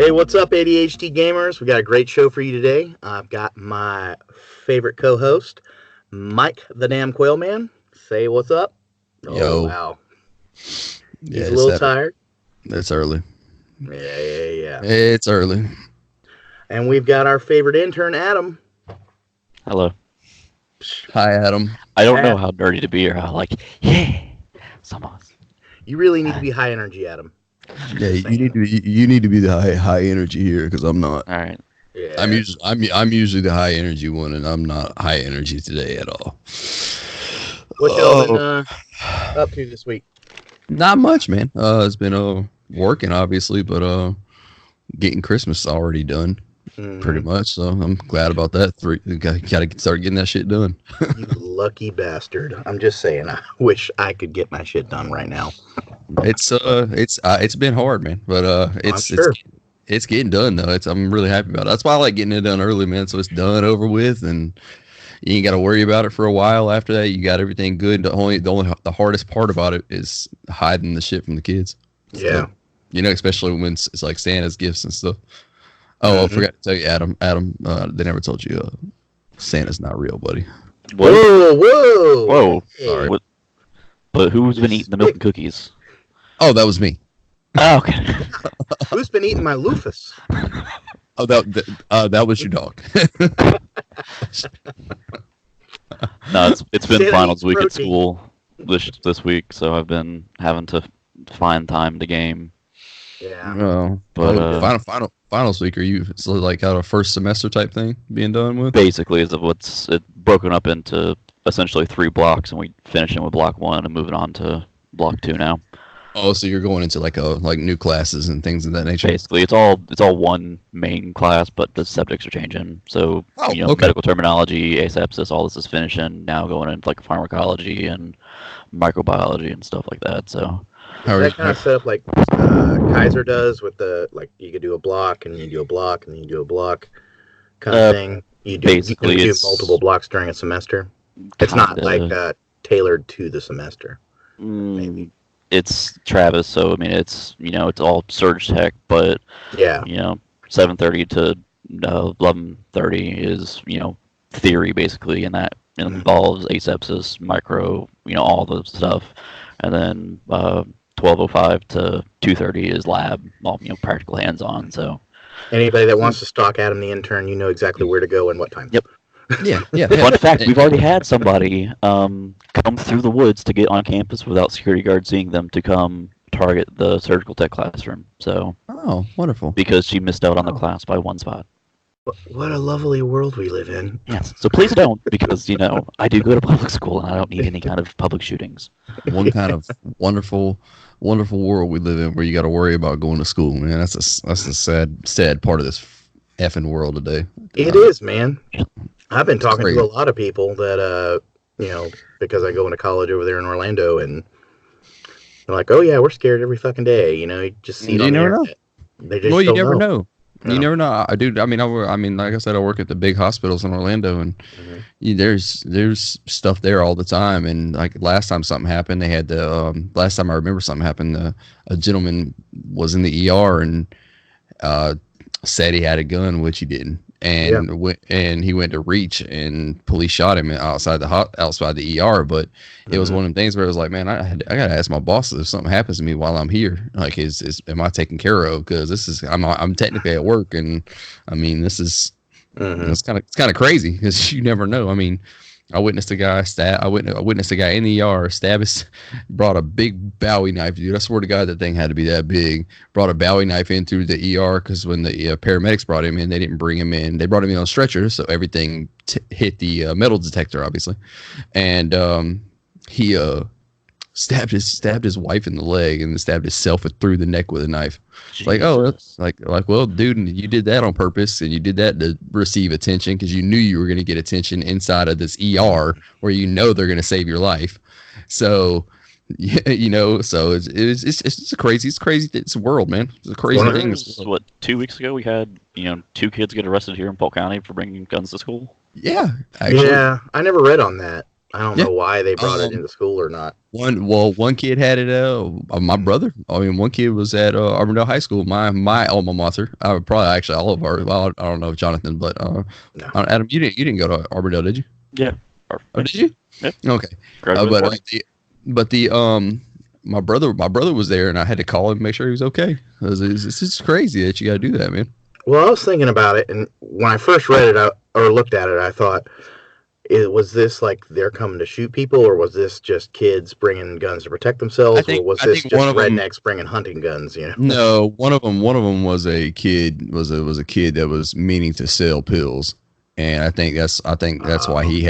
Hey, what's up, ADHD gamers? We got a great show for you today. I've got my favorite co-host, Mike the Damn Quail Man. Say what's up. Yo. Oh, wow. Yeah, He's a little tired. It's early. Yeah. It's early. And we've got our favorite intern, Adam. Hello. Hi, Adam. I don't know how dirty to be or how somos. You really need to be high energy, Adam. Yeah, you need to be the high energy here because I'm not. All right. Yeah. I'm usually the high energy one, and I'm not high energy today at all. What y'all been up to this week? Not much, man. It's been working obviously, but getting Christmas already done. Pretty much, so I'm glad about that. Gotta start getting that shit done. You lucky bastard! I'm just saying. I wish I could get my shit done right now. It's been hard, man, but it's getting done though. I'm really happy about it. That's why I like getting it done early, man. So it's done, over with, and you ain't got to worry about it for a while. After that, you got everything good. The hardest part about it is hiding the shit from the kids. Yeah, so, especially when it's like Santa's gifts and stuff. Oh, I forgot to tell you, Adam. They never told you Santa's not real, buddy. What? Whoa! Sorry. What? But who's been eating the milk and cookies? Oh, that was me. Oh, okay. Who's been eating my loofus? Oh, that was your dog. No, it's been finals week at school this week, so I've been having to find time to game. Yeah. No, but finals week. Are you like out of first semester type thing being done with? Basically, it's broken up into essentially 3 blocks, and we finishing with block 1 and moving on to block 2 now. Oh, so you're going into like new classes and things of that nature. Basically, it's all one main class, but the subjects are changing. So okay. Medical terminology, asepsis, all this is finishing now, going into like pharmacology and microbiology and stuff like that. So that kind of set up like Kaiser does with the you could do a block and you do a block and you do a block kind of thing. You do multiple blocks during a semester. It's not like tailored to the semester. Maybe. It's Travis, so I mean it's it's all surge tech, but 7:30 to 11:30 is theory basically, and that involves asepsis, micro, all the stuff, and then 12:05 to 2:30 is lab, all practical hands-on. So anybody that wants to stalk Adam the intern, you know exactly where to go and what time. Yep. Yeah. Fun fact: we've already had somebody come through the woods to get on campus without security guards seeing them to come target the surgical tech classroom. So, oh, wonderful! Because she missed out on the class by 1 spot. What a lovely world we live in. Yes. So please don't, because I do go to public school and I don't need any kind of public shootings. One kind of wonderful world we live in where you got to worry about going to school, man. That's a sad part of this effing world today. It is, man. I've been talking to a lot of people that, because I go into college over there in Orlando, and they're like, "Oh yeah, we're scared every fucking day." You just see it on the internet. You never know. You never know. Dude, I mean, like I said, I work at the big hospitals in Orlando, and there's stuff there all the time. And like last time something happened, they had last time I remember something happened, a gentleman was in the ER and said he had a gun, which he didn't. And he went to reach, and police shot him outside the ER. But it was one of them things where it was like, man, I gotta ask my boss if something happens to me while I'm here. Like, am I taken care of? Because I'm technically at work, and I mean, this is it's kind of crazy because you never know. I mean, I witnessed a guy in the ER stab brought a big Bowie knife, dude. I swear to God, that thing had to be that big. Brought a Bowie knife in through the ER because when the paramedics brought him in, they didn't bring him in. They brought him in on a stretcher, so everything hit the metal detector, obviously. And he stabbed his wife in the leg and then stabbed himself through the neck with a knife. Jesus. Like, oh, that's like, well, dude, you did that on purpose, and you did that to receive attention because you knew you were going to get attention inside of this ER where they're going to save your life. So, so it's crazy. It's a world, man. It's a crazy thing. What, 2 weeks ago we had 2 kids get arrested here in Polk County for bringing guns to school. Yeah, actually. Yeah, I never read on that. I don't know why they brought it into school or not. One kid had it. My brother. I mean, one kid was at Auburndale High School, my alma mater. Probably actually all of our. Well, I don't know if Jonathan, but no. Adam, you didn't go to Auburndale, did you? Yeah. Oh, did you? Yeah. Okay. My brother was there, and I had to call him and make sure he was okay. It's just crazy that you got to do that, man. Well, I was thinking about it, and when I first read it or looked at it, I thought, was this like they're coming to shoot people, or was this just kids bringing guns to protect themselves, or was this just rednecks bringing hunting guns? You know? No, one of them was a kid was a kid that was meaning to sell pills, and I think that's why he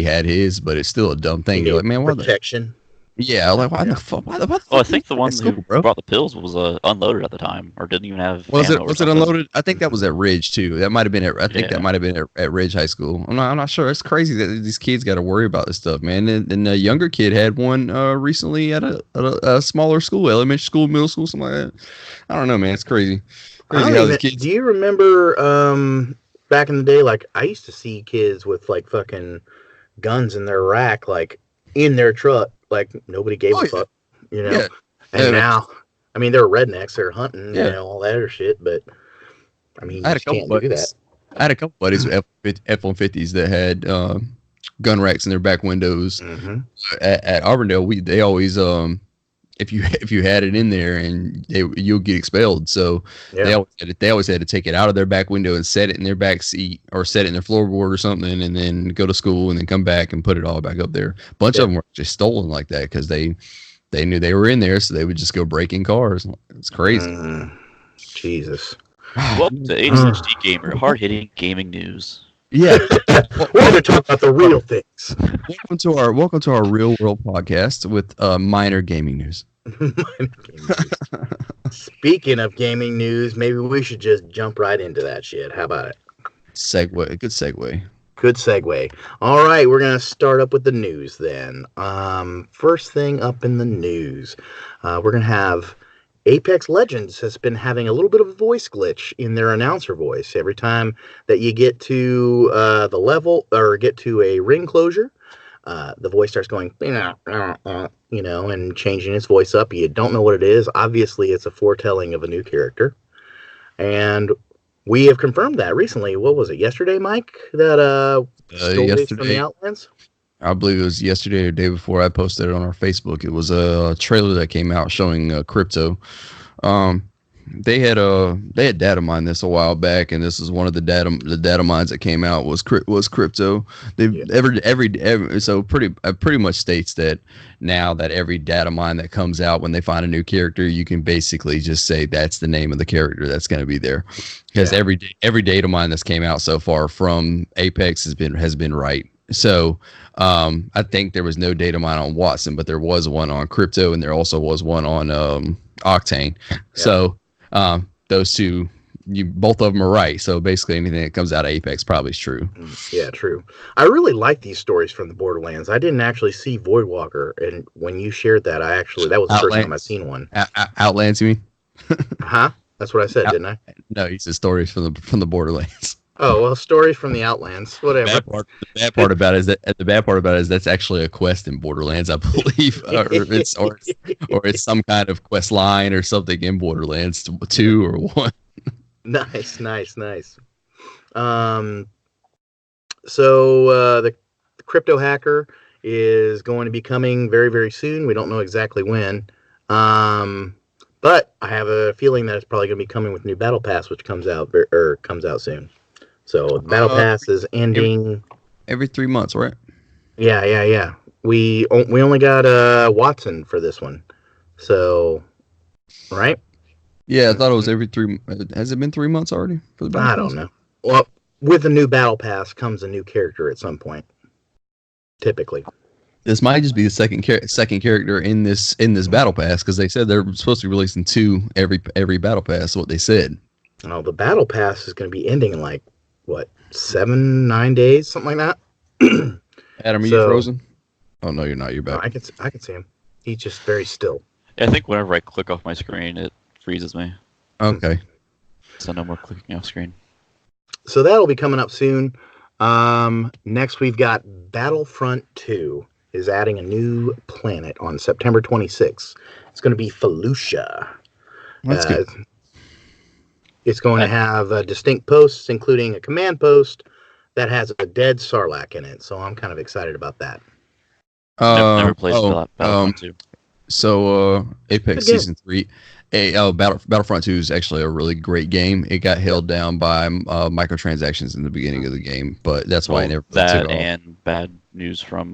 had his, but it's still a dumb thing. You're like, man, what protection? Yeah, like why the fuck? Why the fuck? Well, I think the one who brought the pills was unloaded at the time, or didn't even have. Was it unloaded? I think that was at Ridge too. That might have been that might have been at Ridge High School. I'm not sure. It's crazy that these kids got to worry about this stuff, man. And a younger kid had one recently at a smaller school, elementary school, middle school, something like that. I don't know, man. It's crazy. Do you remember back in the day? Like I used to see kids with like fucking guns in their rack, like in their truck. Like nobody gave a fuck, you know. Yeah. And now, I mean, they're rednecks, they're hunting, you know, all that other shit. But I mean, you just can't do that. I had a couple buddies with F-150s that had gun racks in their back windows. Mm-hmm. At Auburndale, they always if you had it in there, and you'll get expelled. So they always had to take it out of their back window and set it in their back seat, or set it in their floorboard or something, and then go to school and then come back and put it all back up there. A bunch of them were just stolen like that because they knew they were in there, so they would just go breaking cars. It's crazy. Jesus. Welcome to ADHD Gamer, hard-hitting gaming news. Yeah, we're going to talk about the real things. Welcome to our real world podcast with minor gaming news. Speaking of gaming news, maybe we should just jump right into that shit. How about it? Good segue. Good segue. All right, we're going to start up with the news then. First thing up in the news, we're going to have Apex Legends has been having a little bit of a voice glitch in their announcer voice. Every time that you get to the level or get to a ring closure, the voice starts going, you know, and changing its voice up. You don't know what it is. Obviously, it's a foretelling of a new character. And we have confirmed that recently. What was it, yesterday, Mike? That yesterday from the Outlands? I believe it was yesterday or the day before. I posted it on our Facebook. It was a trailer that came out showing crypto. They had data mined this a while back, and this is one of the data mines that came out was crypto. Pretty much states that now that every data mine that comes out, when they find a new character, you can basically just say that's the name of the character that's going to be there, because every data mine that's came out so far from Apex has been right. So I think there was no data mine on Watson, but there was one on crypto, and there also was one on Octane. Yeah. So those two, both of them are right. So basically anything that comes out of Apex probably is true. Yeah, true. I really like these stories from the Borderlands. I didn't actually see Voidwalker, and when you shared that, that was the first time I've seen one. Outlands, you mean? Huh? That's what I said, didn't I? No, he said stories from the Borderlands. Oh, well, stories from the Outlands, whatever. The bad part about it is that's actually a quest in Borderlands, I believe, or it's some kind of quest line or something in Borderlands 2 or 1. Nice. So the crypto hacker is going to be coming very, very soon. We don't know exactly when, but I have a feeling that it's probably going to be coming with new Battle Pass, which comes out soon. So Battle Pass is ending every 3 months, right? Yeah. We only got Watson for this one, so right? Yeah, I thought it was every 3. Has it been 3 months already for the Battle Pass? I don't know. Well, with the new Battle Pass comes a new character at some point. Typically, this might just be the second character in this Battle Pass, because they said they're supposed to be releasing 2 every Battle Pass. What they said. Oh, the Battle Pass is going to be ending in like, what, 7-9 days, something like that. Adam, are you frozen? Oh no, you're not. You're back. I can see him. He's just very still. Yeah, I think whenever I click off my screen, it freezes me. Okay. So no more clicking off screen. So that'll be coming up soon. Next we've got Battlefront II is adding a new planet on September 26th. It's going to be Felucia. That's good. It's going to have distinct posts, including a command post that has a dead Sarlacc in it. So I'm kind of excited about that. Never played Battlefront 2. So Apex Season 3. Battlefront 2 is actually a really great game. It got held down by microtransactions in the beginning of the game, but that's why I never took it off. And bad news from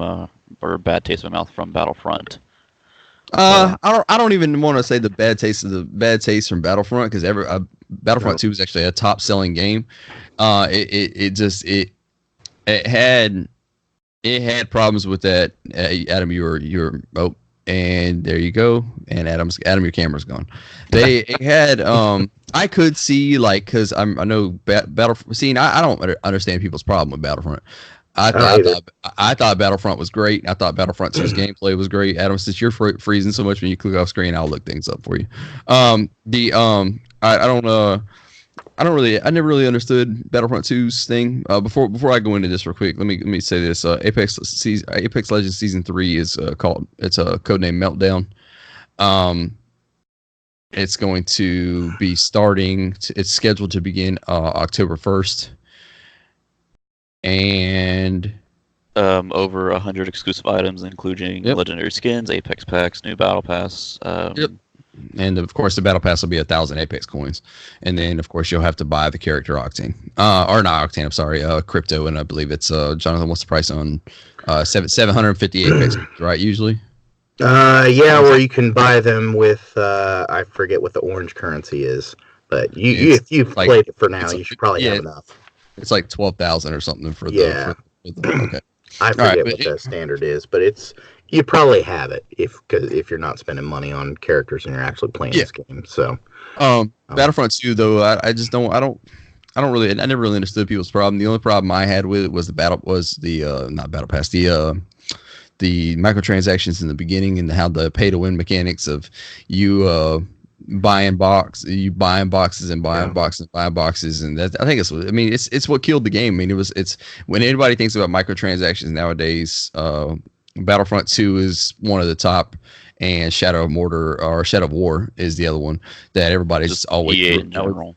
or bad taste in my mouth from Battlefront. I don't even want to say the bad taste from Battlefront, because Battlefront 2 is actually a top selling game. It had problems with that. Adam, you're and there you go. And Adam, your camera's gone. They had I could see, like, because I know Battlefront. See, I don't understand people's problem with Battlefront. I thought Battlefront was great. I thought Battlefront 2's gameplay was great. Adam, since you're freezing so much when you click off screen, I'll look things up for you. I never really understood Battlefront 2's thing. Before I go into this real quick, let me say this. Apex Legends Season 3 is it's a codename Meltdown. It's going to be starting. It's scheduled to begin October 1st. And over 100 exclusive items, including legendary skins, Apex packs, new battle pass. And of course, the battle pass will be 1,000 Apex coins, and then of course you'll have to buy the character Octane, or not Octane. I'm sorry, crypto, and I believe it's Jonathan. What's the price on 750 Apex? Right, usually. Or you can buy them with I forget what the orange currency is, but if you've played it for now, you should probably have enough. It's like 12,000 or something for the okay. I forget what the standard is, but you probably have it if you're not spending money on characters and you're actually playing this game. So, Battlefront 2 though, I never really understood people's problem. The only problem I had with it was not battle pass, the microtransactions in the beginning, and how the pay to win mechanics of you buying boxes and buying boxes and buying boxes, and that, I think it's what killed the game. I mean, it's when anybody thinks about microtransactions nowadays, Battlefront 2 is one of the top, and Shadow of War is the other one that everybody's just always in general.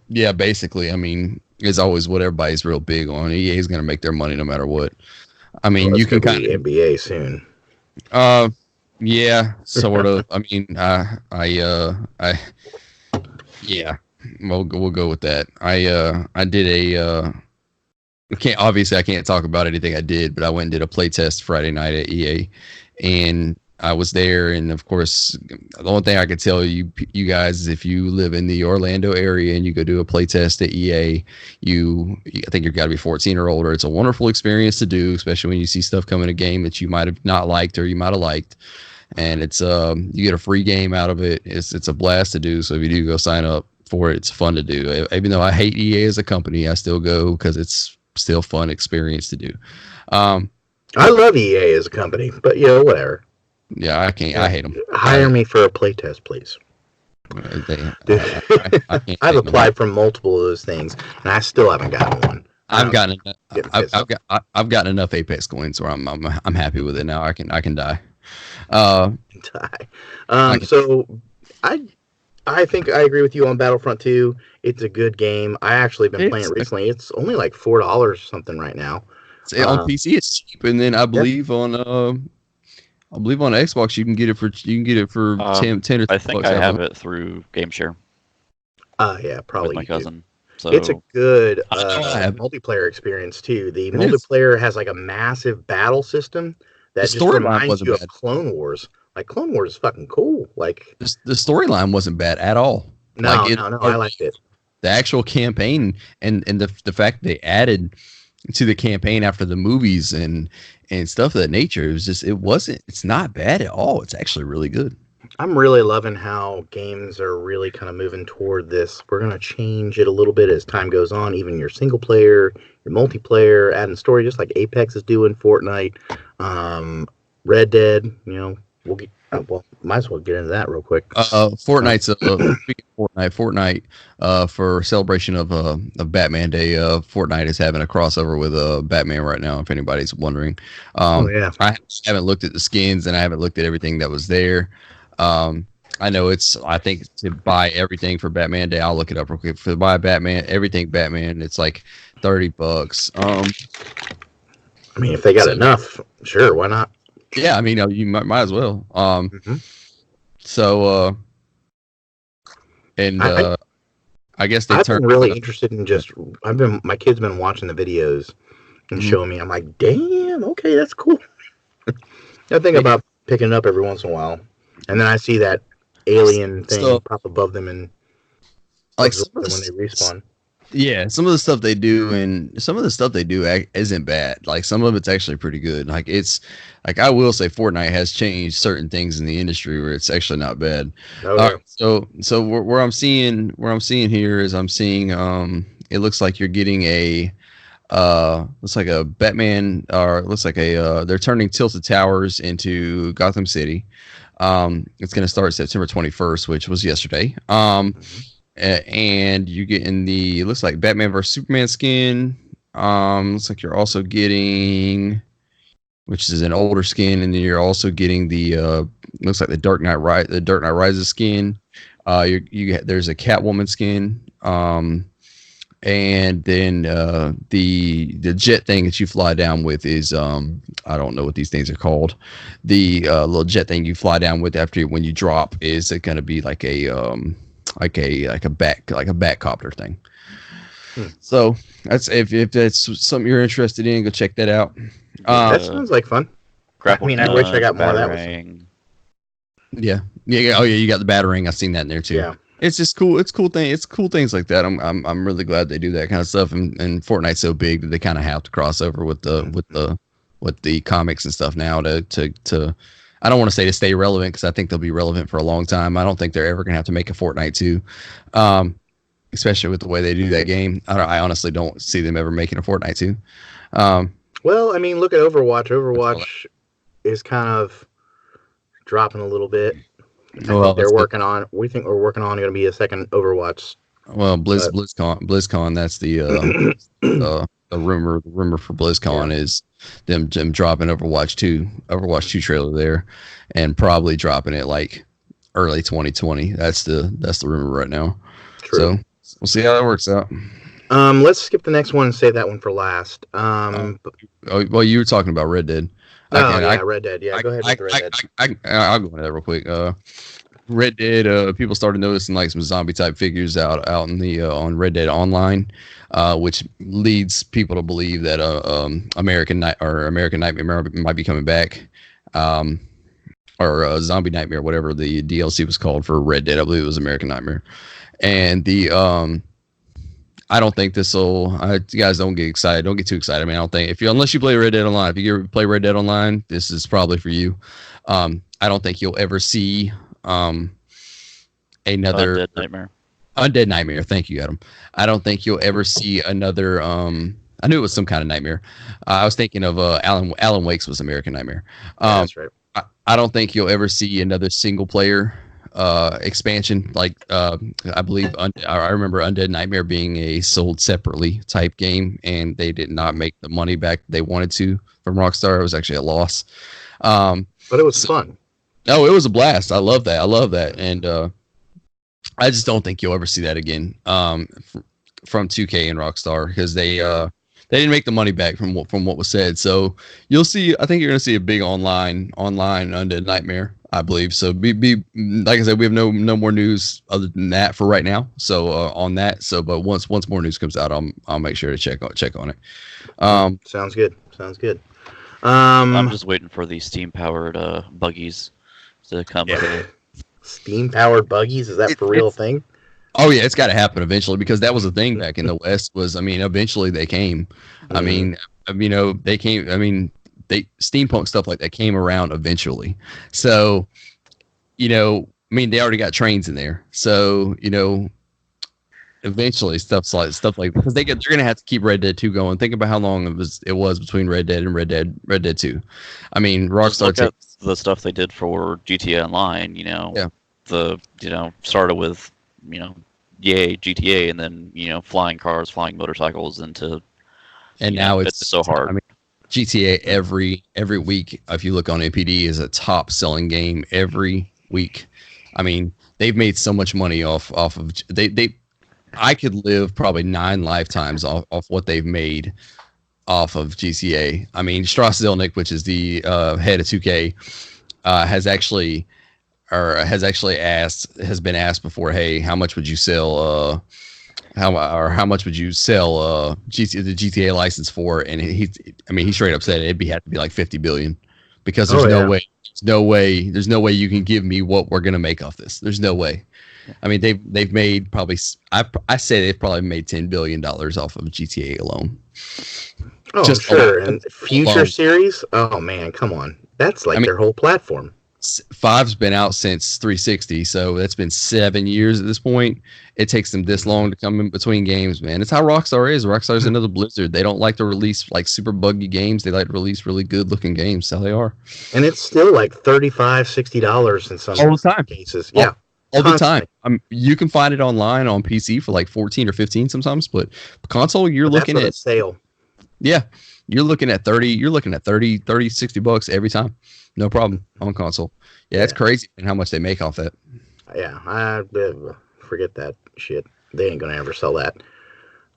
Yeah, basically. I mean, it's always what everybody's real big on. EA is going to make their money no matter what. I mean, you can kind of NBA soon. Yeah, sort of. I mean, we'll go with that. I did I can't talk about anything I did, but I went and did a play test Friday night at EA, and I was there. And of course, the only thing I could tell you guys is, if you live in the Orlando area and you go do a play test at EA, I think you've got to be 14 or older. It's a wonderful experience to do, especially when you see stuff come in a game that you might have not liked or you might have liked. And it's you get a free game out of it. It's a blast to do. So if you do go sign up for it, it's fun to do. Even though I hate EA as a company, I still go because it's still fun experience to do. I love EA as a company, but whatever. Yeah, I hate them. Hire me for a playtest, please. I've applied for multiple of those things, and I still haven't gotten one. I've gotten enough Apex coins where I'm happy with it now. I can die. So I think I agree with you on Battlefront 2. It's a good game. I actually been playing it recently. It's only like $4 or something right now. On PC it's cheap, and then I believe on Xbox you can get it for 10 or 12 I think I have it through GameShare. Probably with my cousin. So it's a good multiplayer experience too. The multiplayer has like a massive battle system that just reminds you of Clone Wars. Like, Clone Wars is fucking cool. Like, the storyline wasn't bad at all. No, I liked it. The actual campaign and the fact that they added to the campaign after the movies and stuff of that nature, it's not bad at all. It's actually really good. I'm really loving how games are really kind of moving toward this. We're going to change it a little bit as time goes on, even your single player, your multiplayer, adding story, just like Apex is doing, Fortnite, Red Dead, might as well get into that real quick. Fortnite's speaking of Fortnite, for celebration of Batman Day, Fortnite is having a crossover with Batman right now. If anybody's wondering, yeah, I haven't looked at the skins and I haven't looked at everything that was there. I know I think to buy everything for Batman Day, I'll look it up real quick. To buy everything Batman, it's like $30. I mean, if they got enough, sure, why not? Yeah, I mean, you might as well. So, I guess I've been really interested in my kid's been watching the videos and showing me. I'm like, damn, okay, that's cool. I think about picking it up every once in a while, and then I see that alien thing pop above them and like when they respawn. Yeah, some of the stuff they do isn't bad. Like some of it's actually pretty good. Like it's like I will say Fortnite has changed certain things in the industry where it's actually not bad. So where I'm seeing here is I'm seeing it looks like you're getting looks like a Batman, or it looks like they're turning Tilted Towers into Gotham City. It's going to start September 21st, which was yesterday. And you get in looks like Batman vs Superman skin. Looks like you're also getting, which is an older skin, and then you're also getting looks like the Dark Knight Rises skin. There's a Catwoman skin. And then the jet thing that you fly down with is I don't know what these things are called. The little jet thing you fly down with when you drop is it going to be like a back copter thing. So that's if that's something you're interested in, go check that out. That sounds like fun. I mean, I wish I got more of that. Yeah. Oh yeah, you got the Batarang. I've seen that in there too. Yeah. It's just cool. It's cool things like that. I'm really glad they do that kind of stuff. And Fortnite's so big that they kind of have to cross over with the comics and stuff now to I don't want to say to stay relevant because I think they'll be relevant for a long time. I don't think they're ever going to have to make a Fortnite 2, especially with the way they do that game. I honestly don't see them ever making a Fortnite 2. Well, I mean, look at Overwatch. Overwatch is kind of dropping a little bit. We think we're working on going to be a second Overwatch. Well, BlizzCon. That's the rumor for BlizzCon is them dropping Overwatch 2 trailer there, and probably dropping it like early 2020. That's the rumor right now. True. So we'll see how that works out. Let's skip the next one and save that one for last. Well, you were talking about Red Dead. Red Dead. Yeah, go ahead with Red Dead. I'll go into that real quick. Red Dead, people started noticing like some zombie type figures out in the on Red Dead Online, which leads people to believe that American Nightmare might be coming back, or Zombie Nightmare, whatever the DLC was called for Red Dead. I believe it was American Nightmare, and I don't think this will. You guys don't get excited. Don't get too excited. I mean, I don't think unless you play Red Dead Online. If you play Red Dead Online, this is probably for you. I don't think you'll ever see another Undead Nightmare. Thank you, Adam. I don't think you'll ever see another. I knew it was some kind of nightmare. I was thinking of Alan Wake's was American Nightmare. That's right. I don't think you'll ever see another single player expansion like I believe I remember Undead Nightmare being a sold separately type game, and they did not make the money back they wanted to from Rockstar. It was actually a loss, but it was fun. Oh, it was a blast. I love that, and I just don't think you'll ever see that again from 2K and Rockstar, because they didn't make the money back from what was said. So you'll see. I think you're going to see a big online Undead Nightmare, I believe. So be like I said, we have no more news other than that for right now. So on that. So but once more news comes out, I'll make sure to check on it. Sounds good. I'm just waiting for the steam powered buggies to come. Yeah. Steam powered buggies, is that for real thing? Oh yeah, it's got to happen eventually, because that was the thing back in the West. Eventually they came. Mm-hmm. They came. Steampunk stuff like that came around eventually. So, they already got trains in there. So, Eventually, stuff like because they're gonna have to keep Red Dead 2 going. Think about how long it was between Red Dead and Red Dead 2. I mean, Rockstar look at the stuff they did for GTA Online. Started with yay GTA, and then flying cars, flying motorcycles into. And now it's so hard. I mean, GTA every week, if you look on APD, is a top selling game every week. I mean, they've made so much money off of they. I could live probably 9 lifetimes off what they've made off of GTA. I mean, Strauss Zelnick, which is the head of 2K, has been asked before, hey, how much would you sell how much would you sell the GTA license for? And he straight up said it'd have to be like 50 billion, because there's no way you can give me what we're gonna make off this. There's no way. I mean, they've made probably, I say they've probably made $10 billion off of GTA alone. Oh, just sure. And future series? Oh man, come on. That's their whole platform. 5's been out since 360, so that's been 7 years at this point. It takes them this long to come in between games, man. It's how Rockstar is. Rockstar's another Blizzard. They don't like to release super buggy games. They like to release really good looking games. That's how they are. And it's still like $35, $60 in some cases. Yeah. All the time. You can find it online on PC for like 14 or 15 sometimes, but console you're looking at sale. Yeah. You're looking at 30 $60 every time. No problem on console. Yeah, it's crazy and how much they make off that. Yeah, forget that shit. They ain't gonna ever sell that.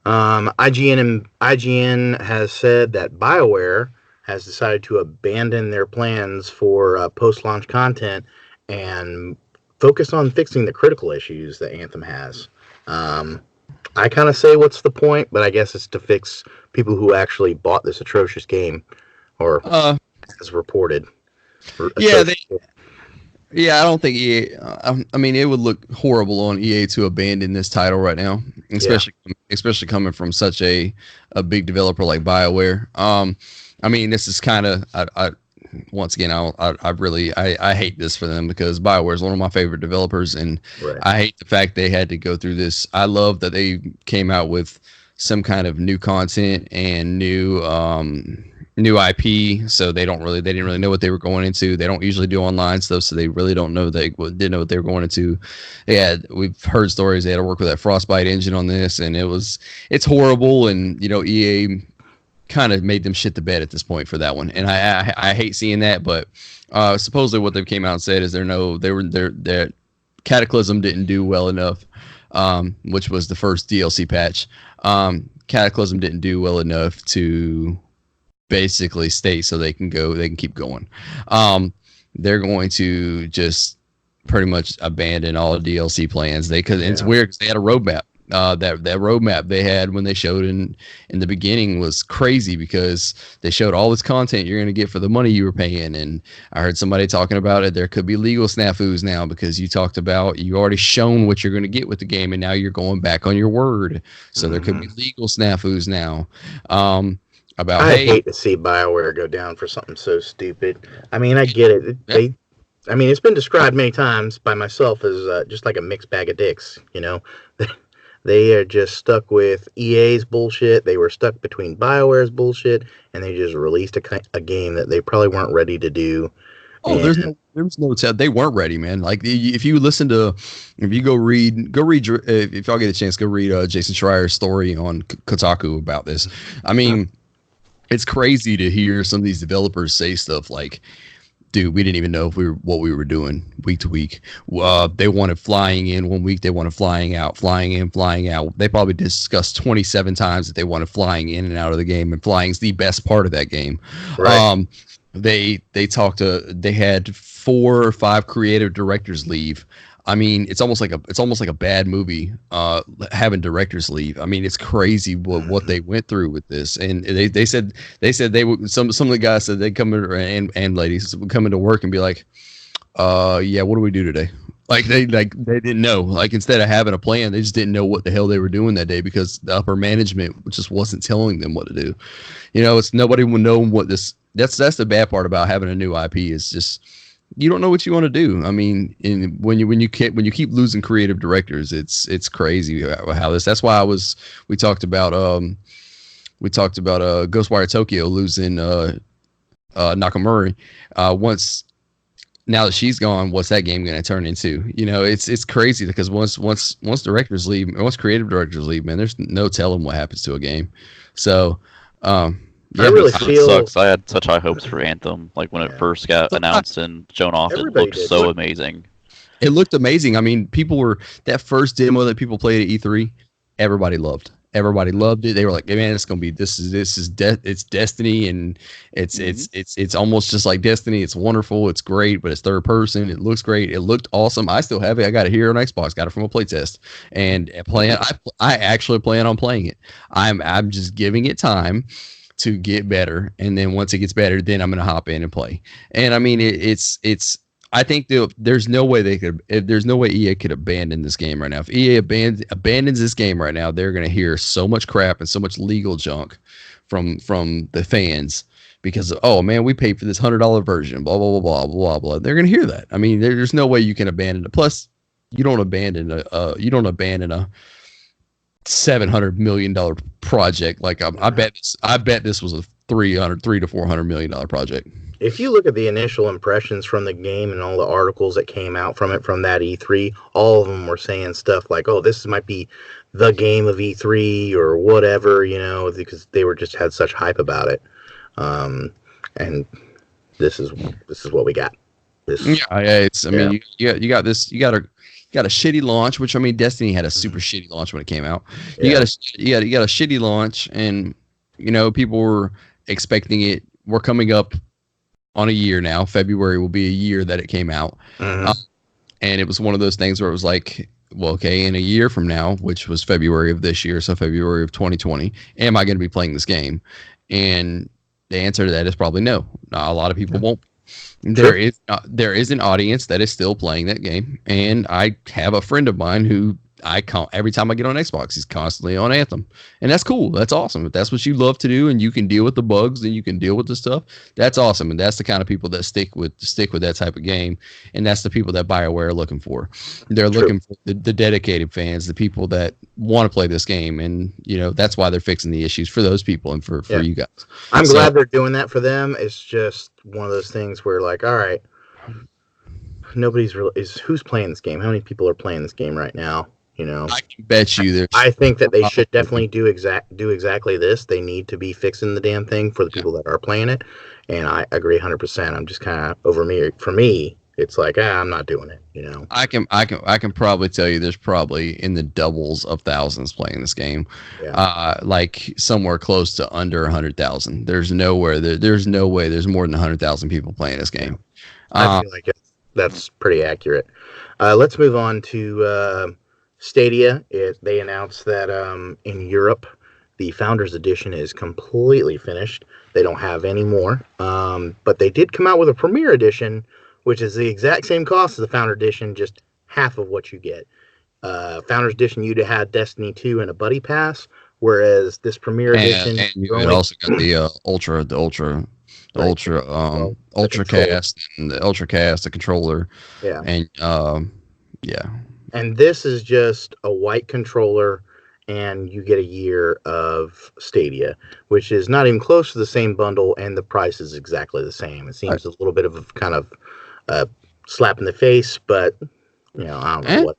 IGN has said that Bioware has decided to abandon their plans for post-launch content and focus on fixing the critical issues that Anthem has. I kind of say, what's the point? But I guess it's to fix people who actually bought this atrocious game, or as reported. Yeah, I don't think EA. I mean, it would look horrible on EA to abandon this title right now, especially coming from such a big developer like BioWare. I mean, this is kind of once again, I hate this for them, because BioWare is one of my favorite developers, and I hate the fact they had to go through this. I love that they came out with some kind of new content and new IP, so they didn't really know what they were going into. They don't usually do online stuff, so they really didn't know what they were going into. We've heard stories they had to work with that Frostbite engine on this, and it's horrible, and EA kind of made them shit the bed at this point for that one, and I hate seeing that. But supposedly what they came out and said is their Cataclysm didn't do well enough, which was the first DLC patch. Cataclysm didn't do well enough to basically stay so they can keep going. They're going to just pretty much abandon all the DLC plans. It's weird because they had a roadmap. That roadmap they had when they showed in the beginning was crazy, because they showed all this content you're going to get for the money you were paying. And I heard somebody talking about it. There could be legal snafus now, because you already shown what you're going to get with the game, and now you're going back on your word. So there could be legal snafus now. I hate to see BioWare go down for something so stupid. I mean, I get it. It's been described many times by myself as just like a mixed bag of dicks. They are just stuck with EA's bullshit. They were stuck between BioWare's bullshit, and they just released a game that they probably weren't ready to do. Oh, there's no tell. They weren't ready, man. Like, if you go read, if y'all get a chance, go read Jason Schreier's story on Kotaku about this. I mean, it's crazy to hear some of these developers say stuff like, dude, we didn't even know what we were doing week to week. They wanted flying in one week. They wanted flying out, flying in, flying out. They probably discussed 27 times that they wanted flying in and out of the game, and flying is the best part of that game. Right. They had 4 or 5 creative directors leave. I mean, it's almost like a bad movie having directors leave. I mean, it's crazy what they went through with this. And they said they would, some of the guys said they'd come in, and ladies would come into work and be like, yeah, what do we do today? They didn't know. Like, instead of having a plan, they just didn't know what the hell they were doing that day, because the upper management just wasn't telling them what to do. It's nobody would know what this. That's the bad part about having a new IP, is just you don't know what you want to do. I mean, when you keep losing creative directors, it's crazy how this. That's why we talked about Ghostwire Tokyo losing Nakamura. Once now that she's gone, what's that game going to turn into? It's crazy because once directors leave, once creative directors leave, man, there's no telling what happens to a game. So. I really feel it sucks. I had such high hopes for Anthem. Like when it first got announced and shown off, it looked so amazing. It looked amazing. I mean, that first demo that people played at E3, everybody loved. Everybody loved it. They were like, man, it's gonna be it's Destiny, and it's almost just like Destiny. It's wonderful. It's great, but it's third person. It looks great. It looked awesome. I still have it. I got it here on Xbox. Got it from a playtest, and I actually plan on playing it. I'm just giving it time to get better, and then once it gets better, then I'm gonna hop in and play. And I mean, it's I think there's no way EA could abandon this game right now. If EA abandons this game right now, they're gonna hear so much crap and so much legal junk from the fans because oh man, we paid for this $100 version, blah blah blah blah blah blah. They're gonna hear that. I mean, there's no way you can abandon it. Plus, you don't abandon a $700 million project. Like I bet this was a $300 to $400 million project. If you look at the initial impressions from the game and all the articles that came out from it from that E3, all of them were saying stuff like, "Oh, this might be the game of E3 or whatever," because they were just had such hype about it. And this is what we got. I mean, you got this. You got a shitty launch, which I mean, Destiny had a super shitty launch when it came out. You got a shitty launch, and people were expecting it. We're coming up on a year now. February will be a year that it came out, and it was one of those things where it was like, well, okay, in a year from now, which was February of this year, so February of 2020, am I going to be playing this game? And the answer to that is probably no. A lot of people won't. There is an audience that is still playing that game, and I have a friend of mine who every time I get on Xbox, he's constantly on Anthem, and that's cool. That's awesome. If that's what you love to do, and you can deal with the bugs, and you can deal with the stuff, that's awesome. And that's the kind of people that stick with that type of game, and that's the people that Bioware are looking for. They're looking for the dedicated fans, the people that want to play this game, and that's why they're fixing the issues for those people and for you guys. I'm glad they're doing that for them. It's just one of those things where, like, all right, who's playing this game? How many people are playing this game right now? I can bet you I think that they should definitely do exactly this. They need to be fixing the damn thing for the people that are playing it, and I agree 100%. I'm just kind of for me, it's like I'm not doing it. I can probably tell you there's probably in the doubles of thousands playing this game, like somewhere close to under 100,000. There's no way there's more than 100,000 people playing this game. I feel like that's pretty accurate. Let's move on to Stadia. They announced that in Europe, the Founders Edition is completely finished. They don't have any more. But they did come out with a Premier Edition, which is the exact same cost as the Founder Edition, just half of what you get. Founders Edition, you'd have had Destiny 2 and a Buddy Pass, whereas this Premier Edition... And you also got the Ultra Cast, and the Ultra Cast, the controller. Yeah. And, And this is just a white controller, and you get a year of Stadia, which is not even close to the same bundle, and the price is exactly the same. It seems a little bit of a kind of slap in the face, but I don't know what.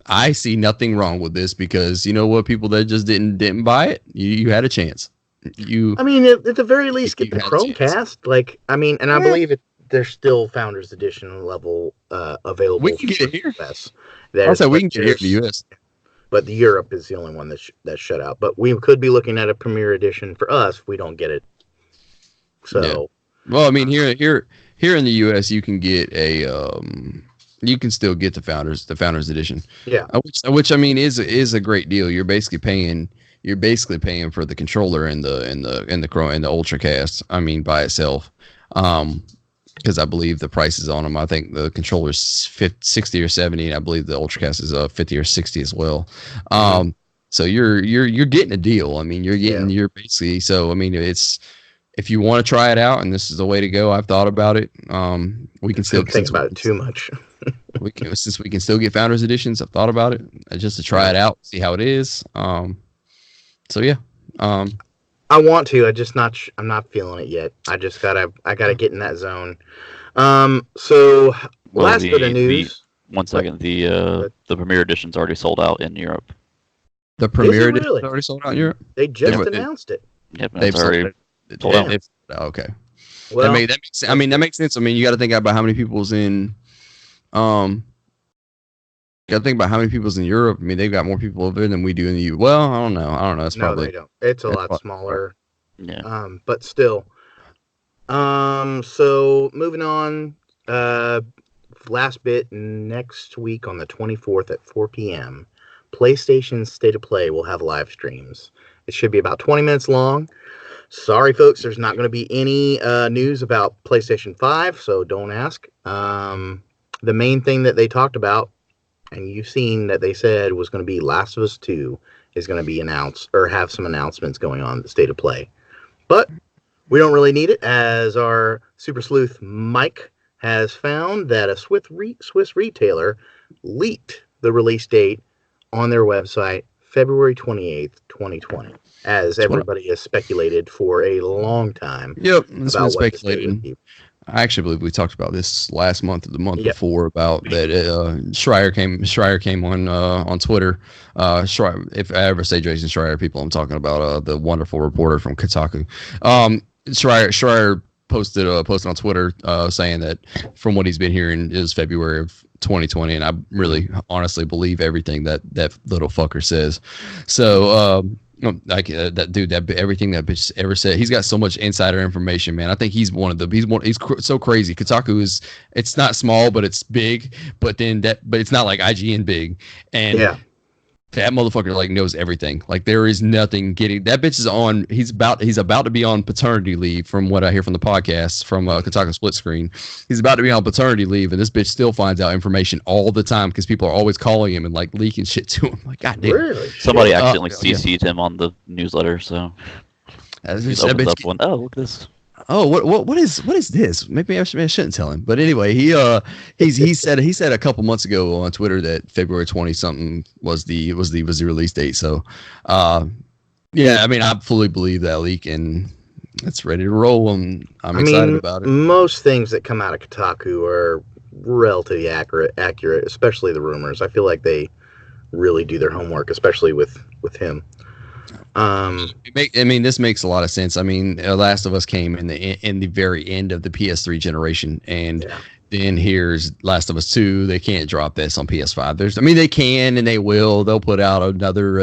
I see nothing wrong with this because what, people that just didn't buy it, you had a chance. At the very least, get the Chromecast. I believe there's still Founders Edition level available. We can get it here. Also, we can get it here in the US. But Europe is the only one that's shut out. But we could be looking at a Premier Edition for us if we don't get it. So, well, here in the US, you can get you can still get the Founders Edition. Yeah, which is a great deal. You're basically paying for the controller and the Ultra Cast. By itself. Because I believe the prices on them, I think the controller's 60 or 70, and I believe the Ultracast is 50 or 60 as well. So you're getting a deal. You're basically, so it's if you want to try it out, and this is the way to go, I've thought about it. We can still think about it too much. Since we can still get Founders Editions, I've thought about it just to try it out, see how it is. So yeah. I want to. I'm not feeling it yet. I gotta get in that zone. So last bit of news. One second. The Premier Edition's already sold out in Europe. The Premier Edition's already sold out in Europe? They just announced it. Yep, they've already sold out. Okay. Well, that makes sense. I mean, you got to think about how many people's in. You got to think about how many people's in Europe. I mean, they've got more people over there than we do in the U. Well, I don't know. It's probably. No, they don't. It's a lot smaller. Yeah. But still. So moving on. Last bit next week on the 24th at 4 p.m. PlayStation State of Play will have live streams. It should be about 20 minutes long. Sorry, folks, there's not going to be any news about PlayStation 5, so don't ask. The main thing that they talked about, and you've seen that they said was going to be Last of Us 2 is going to be announced, or have some announcements going on the State of Play. But we don't really need it, as our Super Sleuth Mike has found that a Swiss retailer leaked the release date on their website, February 28th, 2020, as everybody has speculated for a long time. Yep, it's been speculated. I actually believe we talked about this last month or the month before about that. Schreier came on Twitter. If I ever say Jason Schreier, people, I'm talking about the wonderful reporter from Kotaku. Schreier posted on Twitter saying that from what he's been hearing is February of 2020, and I really honestly believe everything that little fucker says. So that dude, everything that bitch ever said, he's got so much insider information, man. I think he's so crazy. Kotaku it's not small, but it's big, but it's not like IGN big, and that motherfucker knows everything. There is nothing getting that bitch is on. He's about to be on paternity leave, from what I hear from the podcast from Kotaku Split Screen. He's about to be on paternity leave, and this bitch still finds out information all the time because people are always calling him and leaking shit to him. God damn. Really? Somebody accidentally CC'd him on the newsletter, so he opens up one. Oh, look at this. Oh, what is this? Maybe I shouldn't tell him. But anyway, he said a couple months ago on Twitter that February 20 something was the release date. So, yeah, I mean, I fully believe that leak, and it's ready to roll. And I'm excited about it. Most things that come out of Kotaku are relatively accurate, especially the rumors. I feel like they really do their homework, especially with him. This makes a lot of sense. I mean, Last of Us came in the very end of the PS3 generation, and then here's Last of Us 2. They can't drop this on PS5. They can and they will. They'll put out another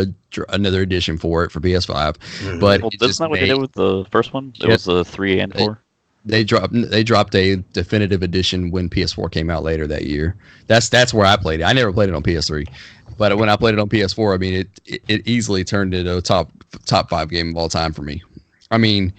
edition for it for PS5. Mm-hmm. But that's not what they did with the first one. It was the 3 and 4. They dropped a definitive edition when PS4 came out later that year. That's where I played it. I never played it on PS3. But when I played it on PS4, I mean, it easily turned into a top 5 game of all time for me. I mean,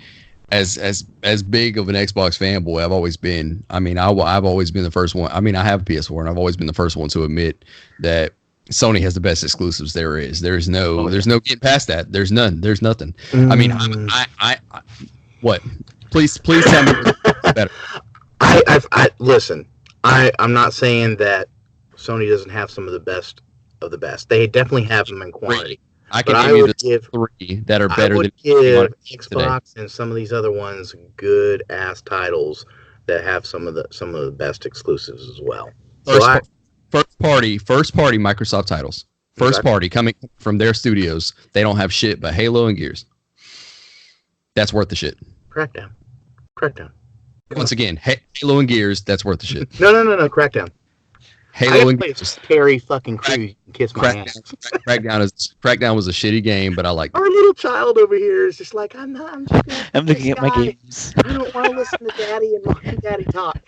as big of an Xbox fanboy I've always been. I mean, I've always been the first one. I mean, I have a PS4, and I've always been the first one to admit that Sony has the best exclusives there is. There's no getting past that. There's none. There's nothing. I mean, I what? Please tell me what's better. Listen. I'm not saying that Sony doesn't have some of the best of the best. They definitely have them in quantity. I would give 3 that are better than Xbox and some of these other ones good ass titles that have some of the best exclusives as well. First party Microsoft titles. First party coming from their studios. They don't have shit but Halo and Gears. That's worth the shit. Crackdown. Once again, Halo and Gears. That's worth the shit. No. Crackdown. Halo and Gears. Terry fucking Crews kiss my ass. Crackdown was a shitty game, but I like. Our little child over here is just like, I'm looking at my games. I don't want to listen to Daddy and Mom and Daddy talk.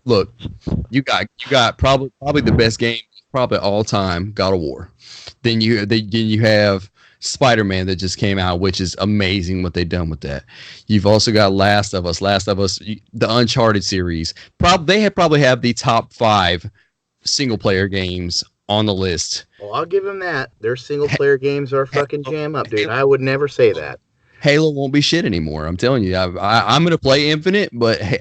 Look, you got probably the best game, probably all time, God of War. Then you have Spider-Man that just came out, which is amazing what they've done with that. You've also got Last of Us, the Uncharted series. They probably have the top 5 single-player games on the list. Well, I'll give them that. Their single-player games are fucking jam up, dude. I would never say that. Halo won't be shit anymore. I'm telling you, I'm going to play Infinite, but hey,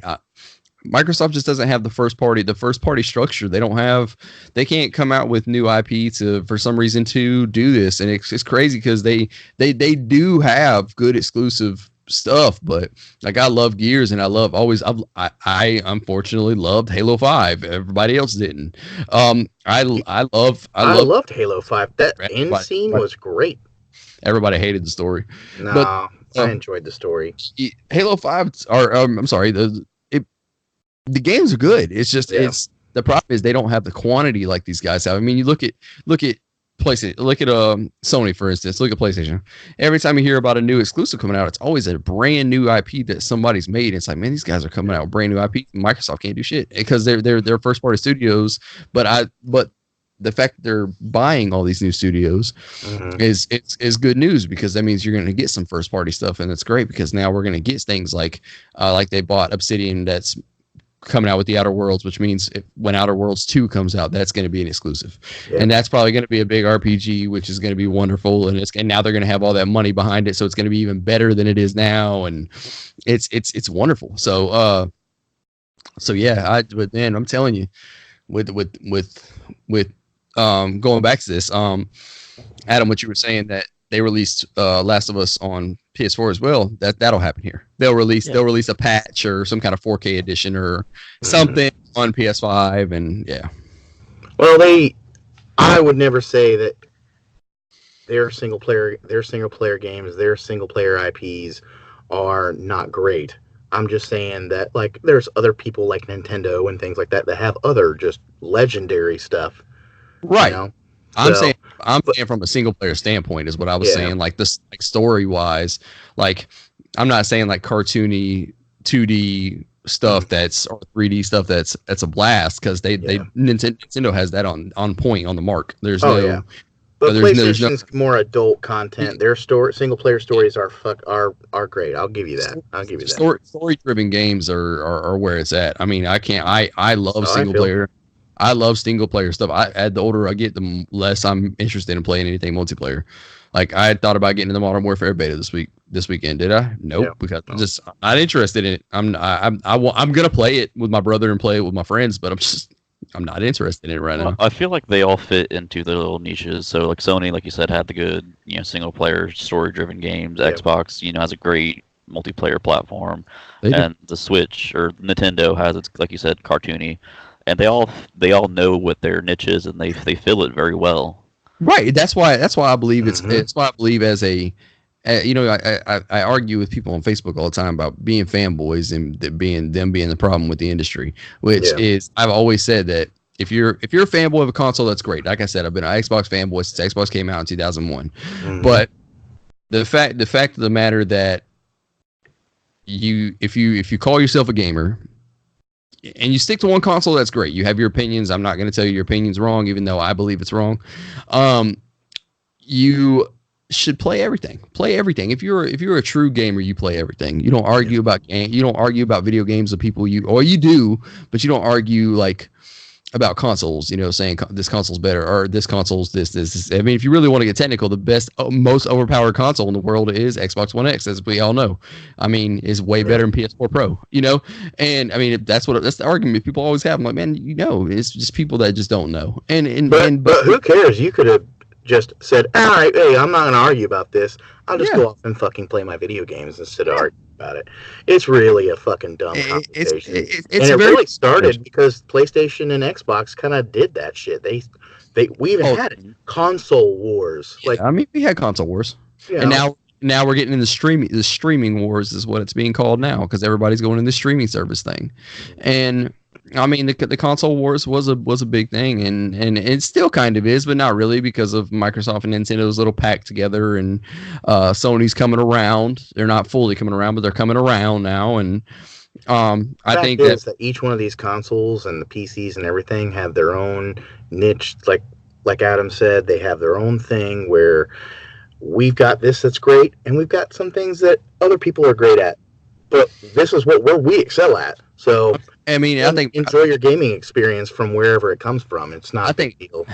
Microsoft just doesn't have the first party structure. They can't come out with new IP for some reason to do this. And it's crazy because they do have good exclusive stuff, but like I love Gears and I unfortunately loved Halo 5. Everybody else didn't. I loved Halo 5. That end scene was great. Everybody hated the story. No, but I enjoyed the story. Halo 5 I'm sorry, the games are good. It's just it's the problem is they don't have the quantity like these guys have. I mean, you look at PlayStation, look at Sony for instance. Look at PlayStation. Every time you hear about a new exclusive coming out, it's always a brand new IP that somebody's made. It's like, man, these guys are coming out with brand new IP. Microsoft can't do shit because they're first party studios. But the fact that they're buying all these new studios is good news, because that means you're going to get some first party stuff, and it's great because now we're going to get things like they bought Obsidian that's coming out with the Outer Worlds, which means when Outer Worlds 2 comes out, that's going to be an exclusive. And that's probably going to be a big RPG, which is going to be wonderful. And now they're going to have all that money behind it, so it's going to be even better than it is now, and it's wonderful. So yeah, but man, I'm telling you, with going back to this, Adam, what you were saying that they released Last of Us on PS4 as well. That'll happen here. They'll release a patch or some kind of 4K edition or something on PS5, and yeah. Well, I would never say that their single player games, their single player IPs are not great. I'm just saying that like there's other people like Nintendo and things like that have other just legendary stuff. Right. You know? I'm saying from a single player standpoint is what I was saying. Like this, like story wise, like I'm not saying like cartoony 2D stuff or 3D stuff that's a blast, because Nintendo has that on point, on the mark. There's but PlayStation's more adult content. Their single player stories are great. I'll give you that. Story driven games are where it's at. I mean, I love single player. I love single player stuff. The older I get, the less I'm interested in playing anything multiplayer. Like I thought about getting into the Modern Warfare beta this weekend. Did I? Nope. Because I'm just not interested in it. I'm gonna play it with my brother and play it with my friends, but I'm not interested in it right now. I feel like they all fit into their little niches. So like Sony, like you said, had the good, single player story driven games. Xbox, has a great multiplayer platform, and the Switch or Nintendo has its, like you said, cartoony. And they all know what their niche is, and they fill it very well. Right. That's why I believe it's why I believe I argue with people on Facebook all the time about being fanboys and being the problem with the industry, which is, I've always said that if you're a fanboy of a console, that's great. Like I said, I've been an Xbox fanboy since Xbox came out in 2001. But the fact of the matter that if you call yourself a gamer and you stick to one console, that's great. You have your opinions. I'm not going to tell you your opinion's wrong, even though I believe it's wrong. You should play everything. Play everything. If you're a true gamer, you play everything. You don't argue about video games with people or you do, but you don't argue like about consoles, saying this console's better or this console's this. I mean, if you really want to get technical, the best, most overpowered console in the world is Xbox One X, as we all know. I mean, is way better than PS4 Pro, And I mean, that's the argument people always have. I'm like, man, it's just people that just don't know. But who cares? You could have just said, all right, hey, I'm not going to argue about this. I'll just go off and fucking play my video games instead of arguing about it. It's really a fucking dumb conversation. It really started because PlayStation and Xbox kind of did that shit. We even had console wars. I mean, we had console wars, and now we're getting into streaming. The streaming wars is what it's being called now, because everybody's going in the streaming service thing, and. I mean, the console wars was a big thing, and it still kind of is, but not really, because of Microsoft and Nintendo's little pact together, and Sony's coming around. They're not fully coming around, but they're coming around now, and I think that each one of these consoles and the PCs and everything have their own niche. Like Adam said, they have their own thing where we've got this that's great, and we've got some things that other people are great at. But this is where we excel at. So I mean, I think enjoy your gaming experience from wherever it comes from. It's not a big deal.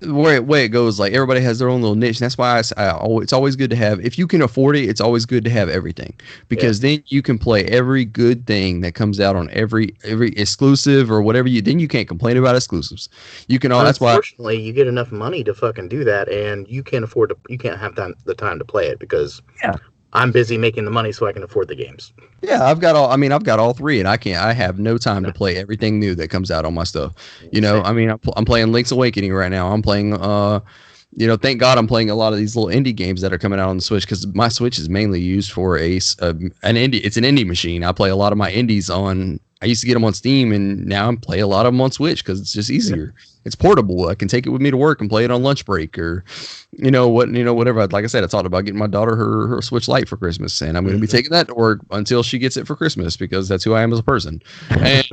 way it goes, like everybody has their own little niche. And that's why it's always good to have, if you can afford it, it's always good to have everything, because then you can play every good thing that comes out on every exclusive or whatever then you can't complain about exclusives. You can that's why unfortunately you get enough money to fucking do that, and you can't have the time to play it because I'm busy making the money so I can afford the games. Yeah, I've got all three, and I have no time to play everything new that comes out on my stuff. You know, I mean, I'm playing Link's Awakening right now. I'm playing, thank God I'm playing a lot of these little indie games that are coming out on the Switch, because my Switch is mainly used for an indie. It's an indie machine. I play a lot of my indies on. I used to get them on Steam, and now I play a lot of them on Switch because it's just easier. It's portable. I can take it with me to work and play it on lunch break, or whatever. Like I said, I talked about getting my daughter her Switch Lite for Christmas, and I'm going to be taking that to work until she gets it for Christmas, because that's who I am as a person. And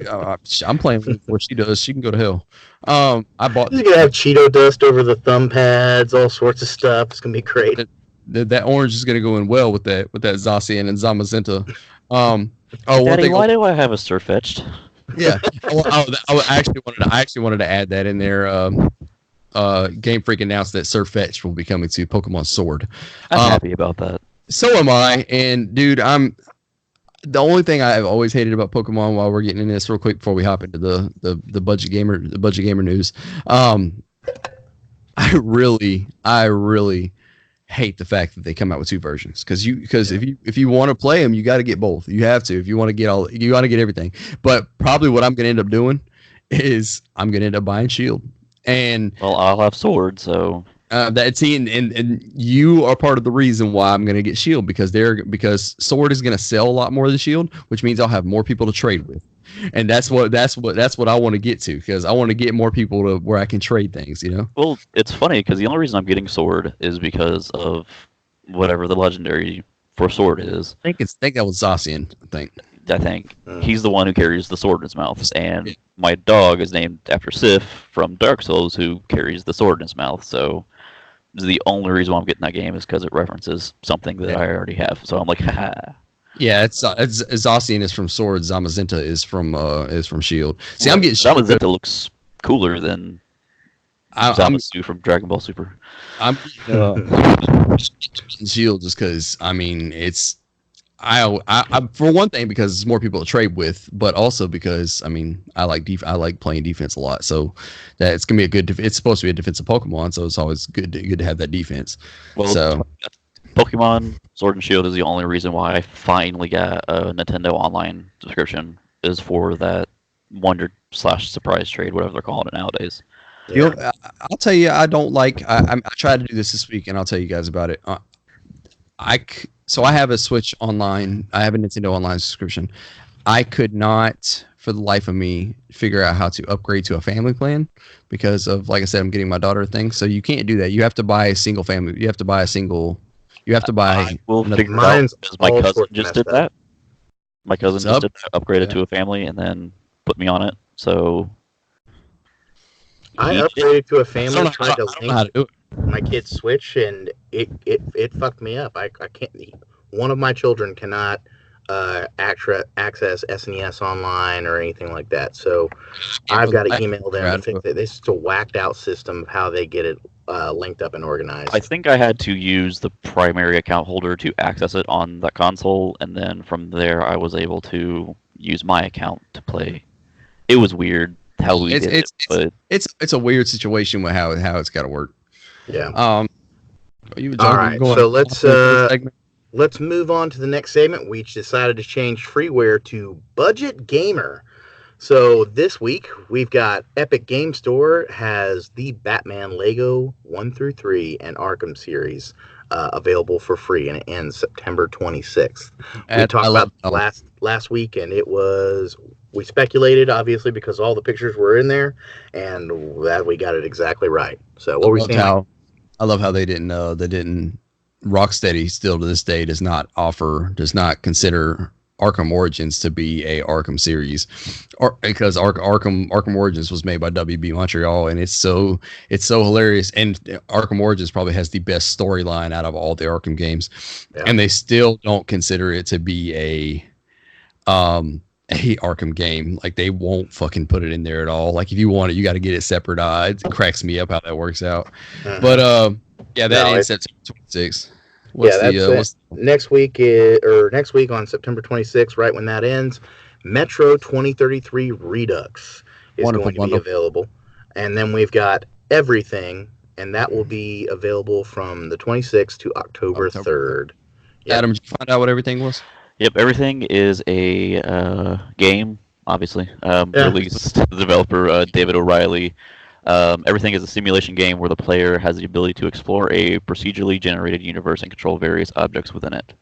I'm playing before she does. She can go to hell. I bought. You're gonna have Cheeto dust over the thumb pads, all sorts of stuff. It's gonna be great. That orange is going to go in well with that Zacian and Zamazenta. Daddy, why do I have a Sirfetch'd? Yeah, I actually wanted to add that in there. Game Freak announced that Sirfetch'd will be coming to Pokemon Sword. I'm happy about that. So am I. And dude, the only thing I've always hated about Pokemon, while we're getting in this real quick before we hop into the budget gamer news, I really hate the fact that they come out with two versions, because if you want to play them, you got to get both. You have to, if you want to get everything. But probably what I'm going to end up doing is I'm going to end up buying Shield. And I'll have Sword, so and you are part of the reason why I'm going to get Shield, because Sword is going to sell a lot more than Shield, which means I'll have more people to trade with. And that's what I want to get to, because I want to get more people to where I can trade things, Well, it's funny because the only reason I'm getting Sword is because of whatever the legendary for Sword is. I think that was Zacian. I think he's the one who carries the sword in his mouth, and my dog is named after Sif from Dark Souls, who carries the sword in his mouth. So the only reason why I'm getting that game is because it references something that I already have. So I'm like, haha. Yeah, it's Zacian is from Sword. Zamazenta is from Shield. See, I'm getting Zamazenta looks cooler than Zamasu from Dragon Ball Super. I'm Shield just because it's I for one thing, because it's more people to trade with, but also because I like playing defense a lot, so that it's gonna be it's supposed to be a defensive Pokemon, so it's always good to have that defense. Well, so Pokemon Sword and Shield is the only reason why I finally got a Nintendo Online subscription, is for that wonder/surprise trade, whatever they're calling it nowadays. Yeah. I'll tell you, I don't like. I tried to do this week, and I'll tell you guys about it. So I have a Switch Online. I have a Nintendo Online subscription. I could not, for the life of me, figure out how to upgrade to a family plan because of, like I said, I'm getting my daughter a thing. So you can't do that. You have to buy a single family. You have to buy a single. You have to buy. We'll figure it out, because my cousin just did that. My cousin just did that, upgraded to a family, and then put me on it. So I upgraded to a family. Tried to link my kid's Switch, and it fucked me up. I can't. One of my children cannot access SNES online or anything like that. So I've got to email them and fix it. This is a whacked out system of how they get it linked up and organized. I think I had to use the primary account holder to access it on that console, and then from there I was able to use my account to play. It was weird how we did it, but it's a weird situation with how it's got to work. Yeah. All right. So let's move on to the next segment. We decided to change freeware to Budget Gamer. So this week we've got Epic Game Store has the Batman Lego 1 through 3 and Arkham series available for free, and it ends September 26th. We talked about last week, and we speculated, obviously, because all the pictures were in there, and that we got it exactly right. So what were we saying? I love how they didn't Rocksteady still to this day does not consider Arkham Origins to be a Arkham series, because Arkham Origins was made by WB Montreal, and it's so hilarious. And Arkham Origins probably has the best storyline out of all the Arkham games, and they still don't consider it to be a a Arkham game. Like they won't fucking put it in there at all. Like if you want it, you got to get it separate. It cracks me up how that works out. But yeah, that ends September 26th. What's next week next week on September 26th, right when that ends, Metro 2033 Redux is going to be available. And then we've got everything, and that will be available from the 26th to October 3rd. Yep. Adam, did you find out what everything was? Yep, everything is a game, obviously. Released the developer, David O'Reilly. Everything is a simulation game where the player has the ability to explore a procedurally generated universe and control various objects within it.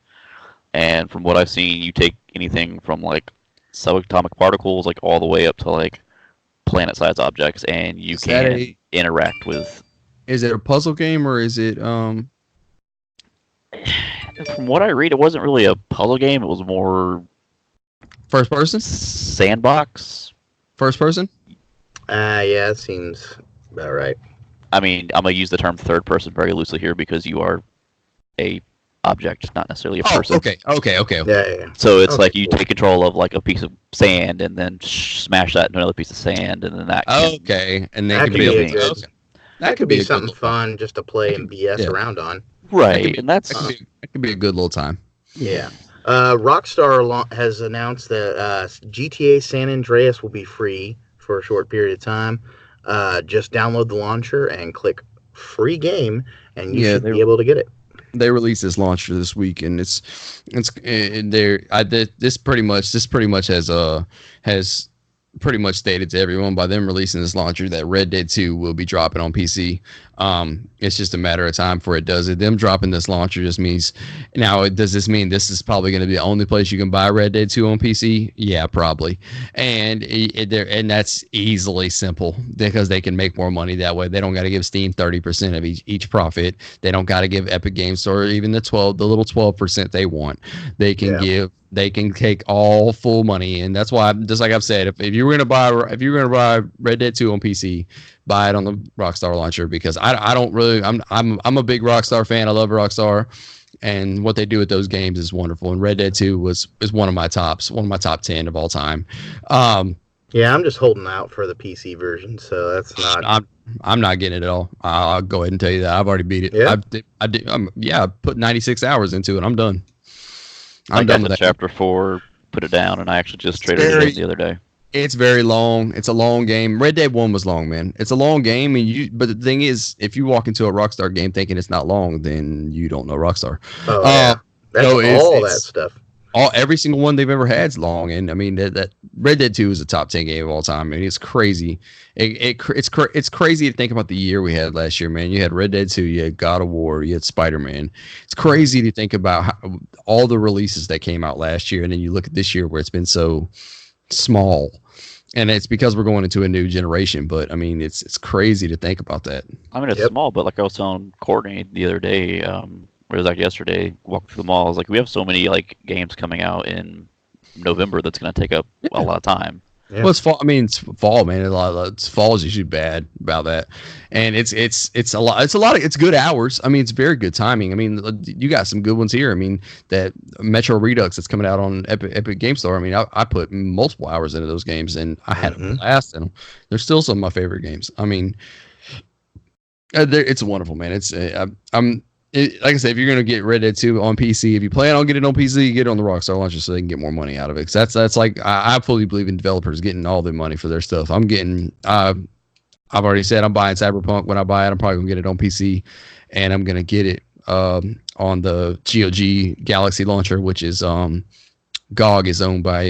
And from what I've seen, you take anything from like subatomic particles, like all the way up to like planet-sized objects, and you can interact with. Is it a puzzle game or is it? From what I read, it wasn't really a puzzle game. It was more first person sandbox. First person. Yeah, it seems about right. I mean, I'm gonna use the term third person very loosely here because you are a object, not necessarily a person. Okay. Yeah. So it's like you take control of like a piece of sand and then smash that into another piece of sand, and then that. And then that could be something fun just to play and BS around on. Right, and that could be a good little time. Yeah. Rockstar has announced that GTA San Andreas will be free for a short period of time. Just download the launcher and click free game, and you should be able to get it. They released this launcher this week, and this pretty much has pretty much stated to everyone by them releasing this launcher that Red Dead 2 will be dropping on PC. It's just a matter of time before it does it. Them dropping this launcher just means now. Does this mean this is probably going to be the only place you can buy Red Dead 2 on PC? Yeah, probably. And that's easily simple because they can make more money that way. They don't got to give Steam 30% of each profit. They don't got to give Epic Games Store even the little 12% they want. They can give. They can take all full money, and that's why, just like I've said, if you're gonna buy Red Dead 2 on PC, buy it on the Rockstar launcher because I don't really I'm a big Rockstar fan. I love Rockstar, and what they do with those games is wonderful. And Red Dead 2 is one of my top 10 of all time. Yeah, I'm just holding out for the PC version, so that's not. I'm not getting it at all. I'll go ahead and tell you that I've already beat it. Yeah, I put 96 hours into it. I'm done. I'm done with that. Chapter 4, put it down, and I actually just traded it in the other day. It's very long. It's a long game. Red Dead 1 was long, man. It's a long game, but the thing is, if you walk into a Rockstar game thinking it's not long, then you don't know Rockstar. Oh, yeah. That's all that stuff. Every single one they've ever had is long, and I mean that Red Dead 2 is a top 10 game of all time. I mean, it's crazy. It's crazy to think about the year we had last year, man. You had Red Dead 2, you had God of War, you had Spider-Man. It's crazy to think about all the releases that came out last year, and then you look at this year where it's been so small, and it's because we're going into a new generation. But I mean, it's crazy to think about that. I mean, it's small, but like I was telling Courtney the other day. It was like yesterday, walking through the mall. I was like, we have so many like games coming out in November that's going to take up a lot of time. Yeah. Well, it's fall. I mean, it's fall, man. Fall is usually bad about that, and it's a lot. It's good hours. I mean, it's very good timing. I mean, you got some good ones here. I mean, that Metro Redux that's coming out on Epic Game Store. I mean, I put multiple hours into those games, and I had a blast in them. They're still some of my favorite games. I mean, it's wonderful, man. Like I said, if you're going to get Red Dead 2 on PC, if you plan on getting it on PC, get it on the Rockstar launcher so they can get more money out of it. Cause that's like, I fully believe in developers getting all the money for their stuff. I've already said I'm buying Cyberpunk. When I buy it, I'm probably going to get it on PC, and I'm going to get it on the GOG Galaxy launcher, which is GOG is owned by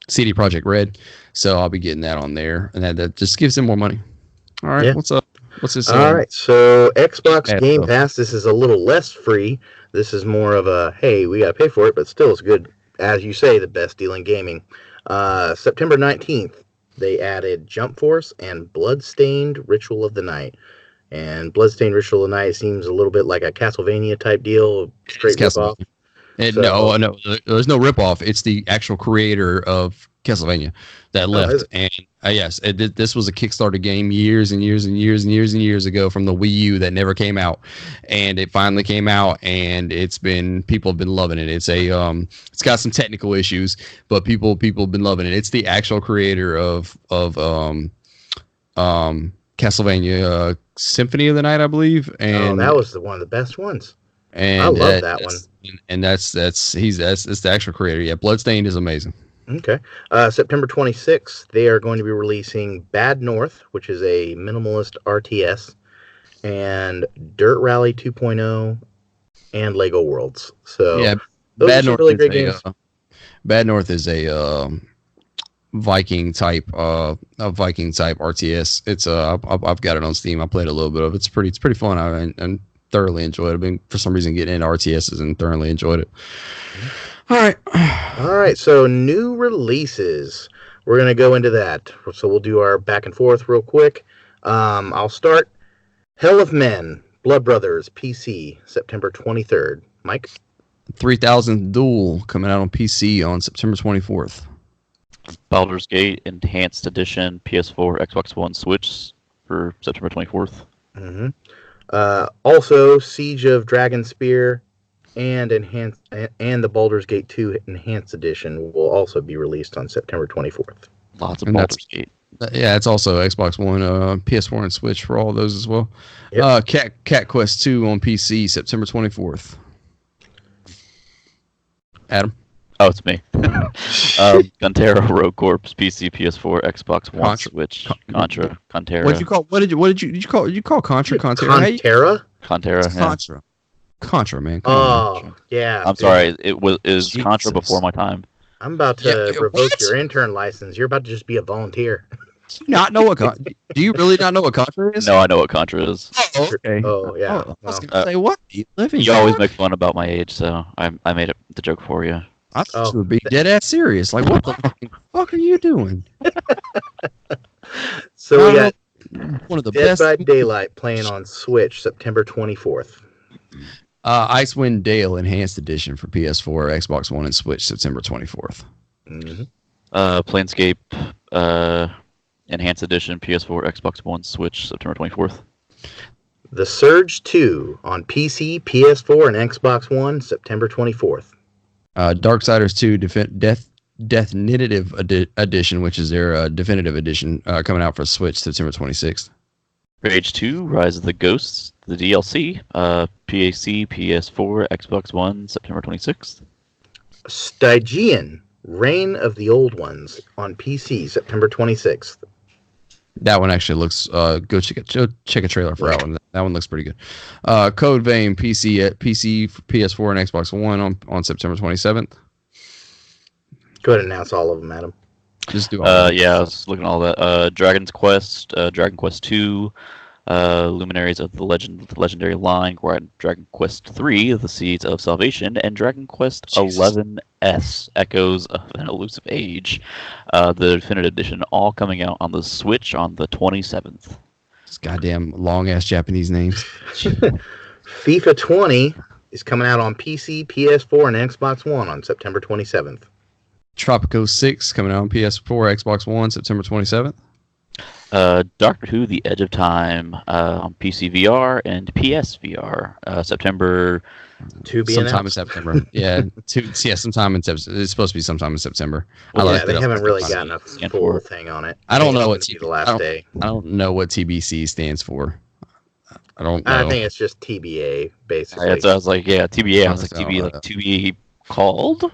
CD Projekt Red. So I'll be getting that on there, and that just gives them more money. All right, What's up? What's this? All right, so Xbox Game Pass, this is a little less free. This is more of a, hey, we got to pay for it, but still it's good. As you say, the best deal in gaming. September 19th, they added Jump Force and Bloodstained Ritual of the Night. And Bloodstained Ritual of the Night seems a little bit like a Castlevania type deal, straight rip-off. No, there's no rip-off. It's the actual creator of Castlevania that left. And yes, this was a Kickstarter game years and years and years and years and years ago from the Wii U that never came out, and it finally came out, and people have been loving it. It's it's got some technical issues, but people have been loving it. It's the actual creator of Castlevania Symphony of the Night, I believe. And that was one of the best ones. And I love that one. And that's the actual creator. Yeah, Bloodstained is amazing. Okay. September 26th, they are going to be releasing Bad North, which is a minimalist RTS, and Dirt Rally 2.0, and Lego Worlds. So yeah, those are really great games. Bad North is a Viking type RTS. It's I've got it on Steam. I played a little bit of it. It's pretty fun. I thoroughly enjoyed it. I've been for some reason getting into RTSs and thoroughly enjoyed it. All right. So new releases. We're gonna go into that. So we'll do our back and forth real quick. I'll start. Hell of Men, Blood Brothers, PC, September 23rd. Mike. 3000 Duel coming out on PC on September 24th. Baldur's Gate Enhanced Edition, PS4, Xbox One, Switch for September 24th. Mm-hmm. Also, Siege of Dragonspear and the Baldur's Gate 2 Enhanced Edition will also be released on September 24th. Lots of Baldur's Gate. Yeah, it's also Xbox One, PS4, and Switch for all of those as well. Yep. Cat Quest 2 on PC, September 24th. Adam? Oh, it's me. Conterra, Rogue Corps, PC, PS4, Xbox One, Switch, Contra, Conterra. What did you call Contra? Conterra? Conterra. Yeah. Contra, man. Yeah. I'm sorry. It was Contra before my time. I'm about to revoke your intern license. You're about to just be a volunteer. Do you not know what do you really not know what Contra is? No, I know what Contra is. Oh, okay. Oh, yeah. I was going to say, what? You always make fun about my age, so I made the joke for you. I thought you would be dead ass serious. Like, what the fuck are you doing? So we got one of the Dead best by Daylight playing on Switch September 24th. Icewind Dale Enhanced Edition for PS4, Xbox One, and Switch September 24th. Mm-hmm. Planescape Enhanced Edition, PS4, Xbox One, Switch September 24th. The Surge 2 on PC, PS4, and Xbox One September 24th. Darksiders 2 Definitive Edition, which is their definitive edition, coming out for Switch September 26th. Rage 2, Rise of the Ghosts, the DLC, PAC, PS4, Xbox One, September 26th. Stygian, Reign of the Old Ones on PC, September 26th. That one actually looks go check a trailer for that one. That one looks pretty good. Code Vein, PC, PS4, and Xbox One on September 27th. Go ahead and announce all of them, Adam. Just do all yeah, I was looking at all that. Dragon Quest 2, Luminaries of the Legendary Line, Dragon Quest 3, The Seeds of Salvation, and Dragon Quest 11S, Echoes of an Elusive Age, the Definitive Edition, all coming out on the Switch on the 27th. These goddamn long-ass Japanese names. FIFA 20 is coming out on PC, PS4, and Xbox One on September 27th. Tropico 6 coming out on PS4, Xbox One, September 27th. Doctor Who: The Edge of Time on PC VR and PSVR, September. Sometime in September. Sometime in September. It's supposed to be sometime in September. They haven't really gotten a full thing on it. I don't know what the last day. I don't know what TBC stands for. I don't know. I think it's just TBA, basically. I was like, yeah, TBA. I was like, TBA, like to be called.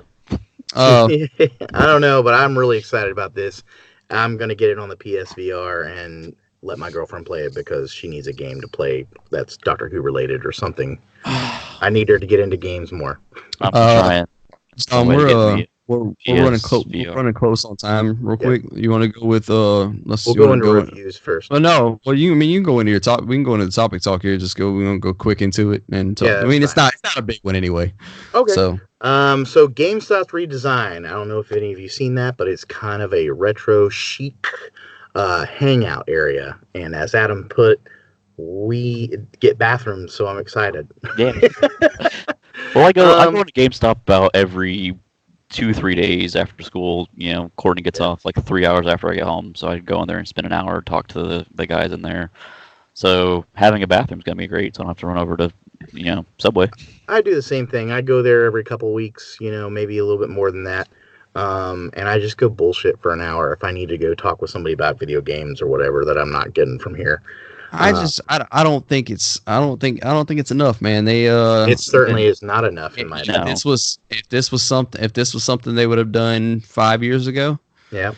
I don't know, but I'm really excited about this. I'm going to get it on the PSVR and let my girlfriend play it because she needs a game to play that's Doctor Who related or something. I need her to get into games more. I'm trying. We're running close. We're running close on time. Real quick, you want to go with We'll go into reviews first. Oh no, well you can go into your top. We can go into the topic talk here. We're gonna go quick into it and talk. Yeah, it's not a big one anyway. Okay. So GameStop redesign. I don't know if any of you seen that, but it's kind of a retro chic hangout area. And as Adam put, we get bathrooms, so I'm excited. Yeah. Well, I go to GameStop about every 2-3 days after school. Courtney gets off like 3 hours after I get home, so I go in there and spend an hour, talk to the guys in there. So having a bathroom is gonna be great, so I don't have to run over to Subway. I do the same thing. I go there every couple of weeks, maybe a little bit more than that. And I just go bullshit for an hour if I need to go talk with somebody about video games or whatever that I'm not getting from here. I don't think it's enough, man. It certainly is not enough in my opinion. If this was something they would have done 5 years ago. Yeah.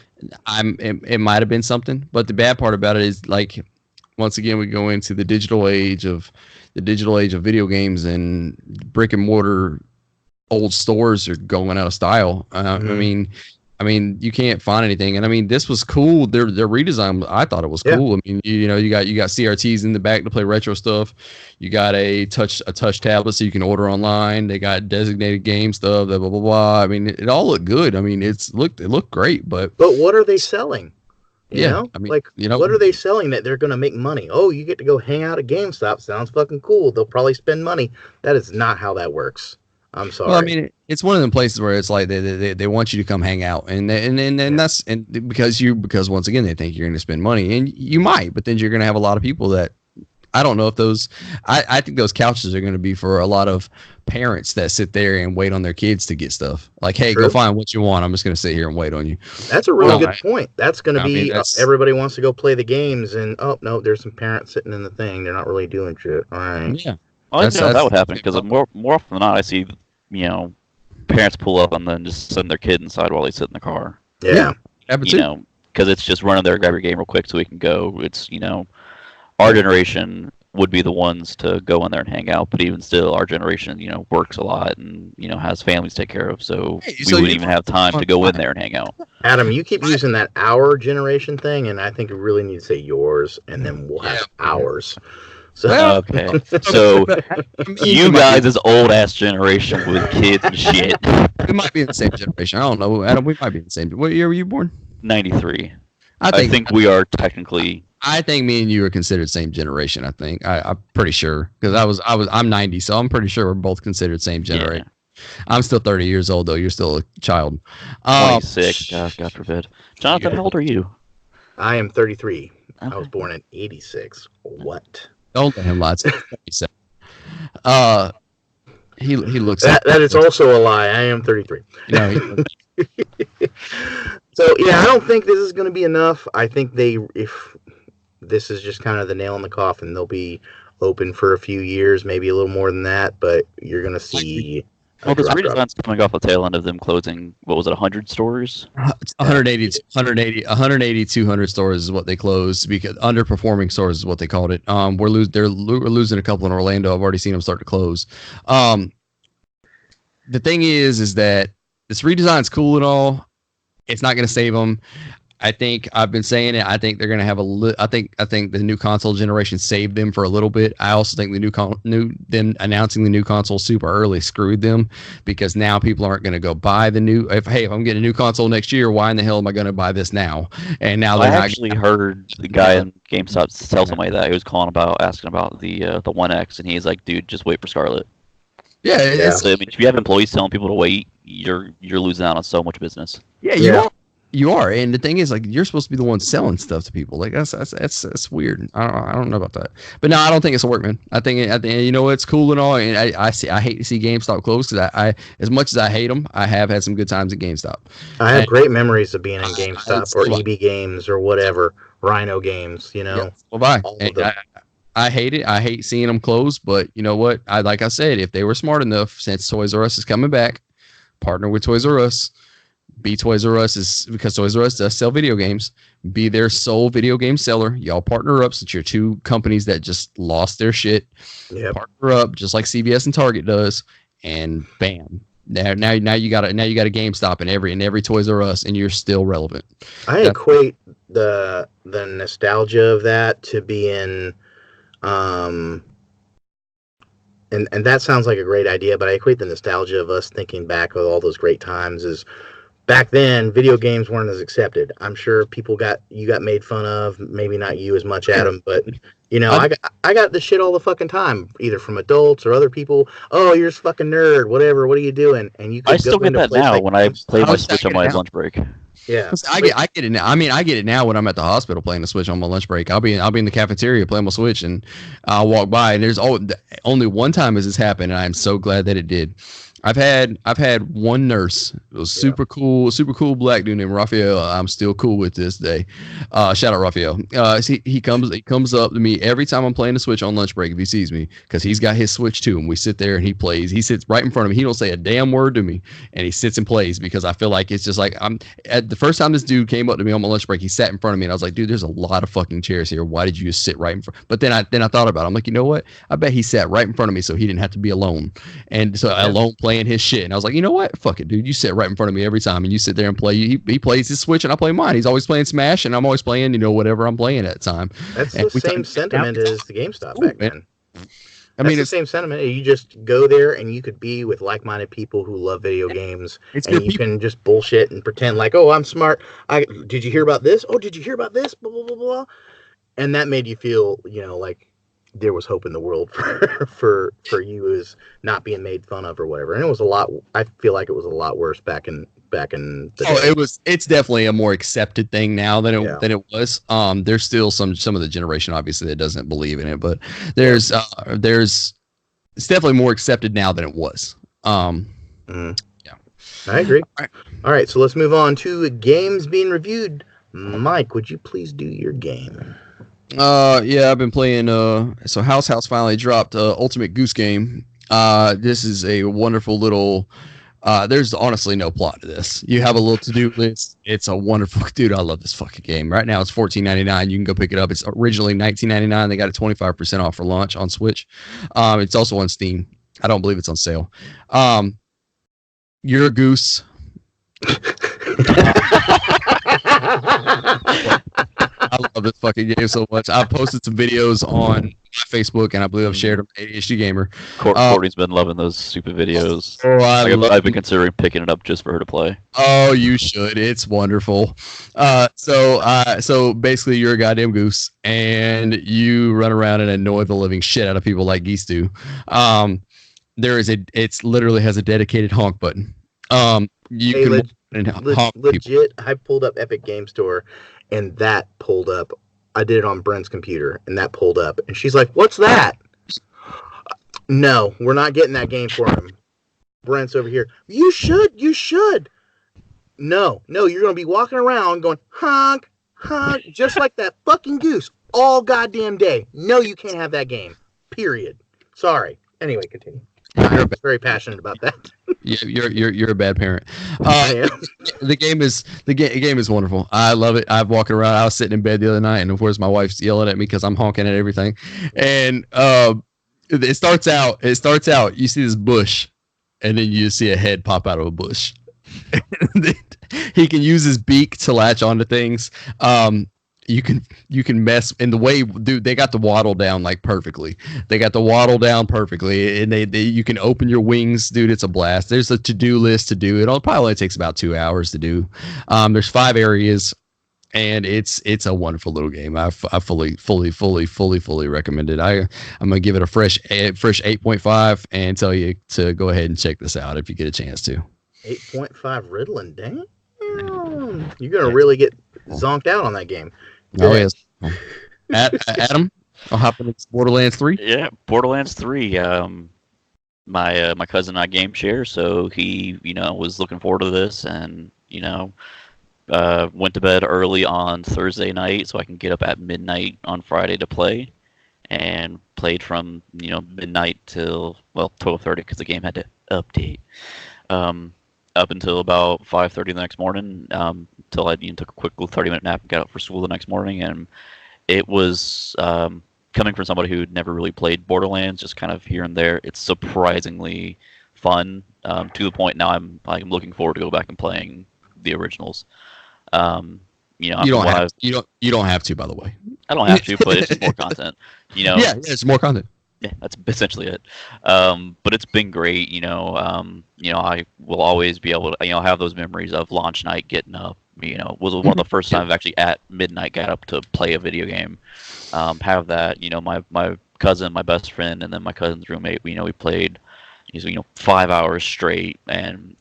It might have been something, but the bad part about it is, like, once again we go into the digital age of video games, and brick and mortar old stores are going out of style. I mean, you can't find anything. And I mean, this was cool. Their redesign, I thought it was cool. I mean, you got CRTs in the back to play retro stuff. You got a touch tablet so you can order online. They got designated game stuff. Blah blah blah blah. I mean, it all looked good. I mean, it looked great. But what are they selling? You know? I mean, what are they selling that they're going to make money? Oh, you get to go hang out at GameStop. Sounds fucking cool. They'll probably spend money. That is not how that works. I'm sorry. Well, I mean, it's one of them places where it's like they want you to come hang out, and that's because once again they think you're going to spend money, and you might, but then you're going to have a lot of people that I don't know if those. I think those couches are going to be for a lot of parents that sit there and wait on their kids to get stuff. Like, hey, go find what you want. I'm just going to sit here and wait on you. That's a really good point. That's going to be everybody wants to go play the games, and oh no, there's some parents sitting in the thing. They're not really doing shit. All right. Yeah. I didn't know that would happen because more often than not, I see parents pull up and then just send their kid inside while they sit in the car. Yeah. Because it's just run in there, grab your game real quick so we can go. It's our generation would be the ones to go in there and hang out, but even still, our generation works a lot and has families to take care of, so we wouldn't even have time to go in there and hang out. Adam, you keep using that our generation thing, and I think you really need to say yours, and then we'll have ours. So, okay, so you guys is old ass generation with kids and shit. We might be in the same generation. I don't know, Adam. We might be in the same. What year were you born? 93. I think we are technically. I think me and you are considered same generation. I think I'm pretty sure because I'm 90, so I'm pretty sure we're both considered same generation. Yeah. I'm still 30 years old though. You're still a child. 26. God forbid. Jonathan, how old are you? I am 33. Okay. I was born in 86. What? Don't let him lie. He looks. That is also a lie. I am 33. No. So yeah, I don't think this is going to be enough. I think if this is just kind of the nail in the coffin, they'll be open for a few years, maybe a little more than that. But you're going to see. Well, this redesign's coming off the tail end of them closing, what was it, 100 stores? 180, 200 stores is what they closed, because underperforming stores is what they called it. We're losing a couple in Orlando. I've already seen them start to close. The thing is that this redesign's cool and all. It's not going to save them. I think I've been saying it. I think they're going to have I think the new console generation saved them for a little bit. I also think the them announcing the new console super early screwed them, because now people aren't going to go buy the new. If I'm getting a new console next year, why in the hell am I going to buy this now? And now I actually heard the guy in GameStop tell somebody that he was asking about the One X, and he's like, "Dude, just wait for Scarlet." Yeah. So, I mean, if you have employees telling people to wait, you're losing out on so much business. Yeah. You are, and the thing is, like, you're supposed to be the one selling stuff to people. Like, that's weird. I don't know about that, but no, I don't think it's a work, man. I think it's cool and all, and I hate to see GameStop close, because I as much as I hate them, I have had some good times at GameStop. I have great memories of being in GameStop or EB Games or whatever, Rhino Games. Yeah, well, bye. I hate it. I hate seeing them close, but you know what? Like I said, if they were smart enough, since Toys R Us is coming back, partner with Toys R Us. Be Toys R Us because Toys R Us does sell video games. Be their sole video game seller. Y'all partner up, since you're two companies that just lost their shit. Yep. Partner up just like CVS and Target does, and bam. Now you got a GameStop in every Toys R Us, and you're still relevant. I equate the nostalgia of that to being and that sounds like a great idea, but I equate the nostalgia of us thinking back of all those great times as back then, video games weren't as accepted. I'm sure you got made fun of, maybe not you as much, Adam, but You know, I got this shit all the fucking time, either from adults or other people. Oh, you're just fucking nerd, whatever. What are you doing? And you could I still get that now when I play my Switch on my lunch break. Yeah, I get it now. I mean, I get it now when I'm at the hospital playing the Switch on my lunch break. I'll be in the cafeteria playing my Switch, and I'll walk by, and there's only one time has this happened, and I'm so glad that it did. I've had one nurse. It was super cool black dude named Raphael. I'm still cool with this day. Shout out Raphael. He comes up to me every time I'm playing the Switch on lunch break if he sees me, because he's got his Switch too, and we sit there and he plays. He sits right in front of me. He don't say a damn word to me, and he sits and plays, because I feel like it's just like at the first time this dude came up to me on my lunch break, he sat in front of me, and I was like, dude, there's a lot of fucking chairs here. Why did you just sit right in front? But then I thought about it. I'm like, you know what? I bet he sat right in front of me so he didn't have to be alone, and so alone playing his shit. And I was like, you know what? Fuck it, dude. You sit right in front of me every time, and you sit there and play. He plays his Switch, and I play mine. He's always playing Smash, and I'm always playing, whatever I'm playing at the time. That's the same sentiment as the GameStop back then. I mean, it's the same sentiment. You just go there, and you could be with like-minded people who love video games, and you can just bullshit and pretend like, oh, I'm smart. Did you hear about this? Oh, did you hear about this? Blah blah blah blah. And that made you feel, like there was hope in the world for you as not being made fun of or whatever. And it was a lot. I feel like it was a lot worse back in the day. It's definitely a more accepted thing now than it was. There's still some of the generation obviously that doesn't believe in it, but it's definitely more accepted now than it was. Yeah, I agree. All right, so let's move on to games being reviewed. Mike, would you please do your game? Yeah, I've been playing. So House finally dropped Ultimate Goose Game. This is a wonderful little. There's honestly no plot to this. You have a little to-do list. It's a wonderful, dude. I love this fucking game. Right now it's $14.99. You can go pick it up. It's originally $19.99. They got it 25% off for launch on Switch. It's also on Steam. I don't believe it's on sale. You're a goose. I love this fucking game so much. I posted some videos on my Facebook, and I believe I've shared them with ADHD Gamer. Courtney's been loving those stupid videos. I've been considering picking it up just for her to play. Oh, you should. It's wonderful. So basically, you're a goddamn goose, and you run around and annoy the living shit out of people like geese do. It's literally has a dedicated honk button. You can honk legit. People. I pulled up Epic Game Store, and that pulled up. I did it on Brent's computer, and that pulled up. And she's like, "What's that?" No, we're not getting that game for him. Brent's over here. You should. No, you're going to be walking around going, honk, honk, just like that fucking goose all goddamn day. No, you can't have that game. Period. Sorry. Anyway, continue. I'm very passionate about that. Yeah, you're a bad parent. The game is wonderful. I love it. I'm walking around. I was sitting in bed the other night, and of course my wife's yelling at me because I'm honking at everything. And it starts out. You see this bush, and then you see a head pop out of a bush. He can use his beak to latch onto things. You can mess in the way, dude. They got the waddle down like perfectly. And you can open your wings, dude. It's a blast. There's a to-do list to do. It probably only takes about 2 hours to do. There's 5 areas, and it's a wonderful little game. I fully recommend it. I'm gonna give it a fresh 8.5 and tell you to go ahead and check this out if you get a chance to. 8.5 Ritalin, dang. You're gonna really get zonked out on that game. Oh yes. Adam, I'll hop into Borderlands 3. Yeah, Borderlands 3. My cousin and I game share, so he was looking forward to this, and went to bed early on Thursday night so I can get up at midnight on Friday to play, and played from midnight till 12:30 because the game had to update. Up until about 5:30 the next morning, until I took a quick little 30-minute nap and got up for school the next morning. And it was, coming from somebody who'd never really played Borderlands, just kind of here and there, it's surprisingly fun, to the point now I'm looking forward to go back and playing the originals. You don't have to, by the way. I don't have to, but it's just more content. Yeah, it's more content. Yeah, that's essentially it. But it's been great. I will always be able to, have those memories of launch night getting up. Was one of the first times actually at midnight got up to play a video game. Have that. My cousin, my best friend, and then my cousin's roommate. We played, 5 hours straight, and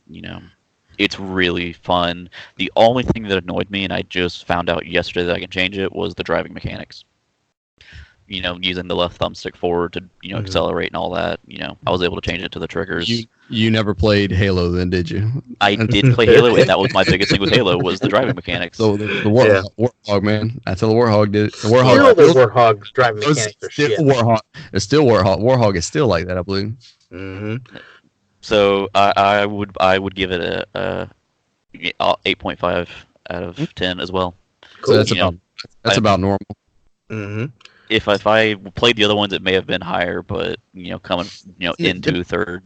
it's really fun. The only thing that annoyed me, and I just found out yesterday that I can change it, was the driving mechanics. Using the left thumbstick forward to, accelerate and all that. I was able to change it to the triggers. You never played Halo then, did you? I did play Halo, and that was my biggest thing with Halo was the driving mechanics. So the Warthog, man. I tell the Warthog did. The Warthog's driving mechanics are shit. It's still Warthog. Warthog is still like that, I believe. Mm-hmm. So I would give it a 8.5 out of 10 as well. Cool. So that's about normal. Mm-hmm. If I played the other ones, it may have been higher, but coming into third.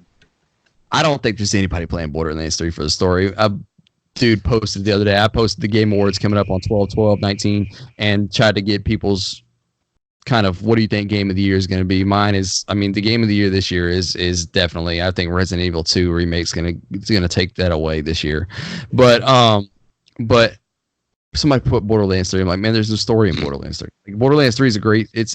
I don't think there's anybody playing Borderlands 3 for the story. A dude posted the other day. I posted the Game Awards coming up on 12/12/19 and tried to get people's kind of what do you think Game of the Year is going to be. Mine is, the Game of the Year this year is definitely, I think Resident Evil 2 remake's gonna take that away this year, but somebody put Borderlands 3. I'm like, man, there's no story in Borderlands 3. Like, Borderlands 3 is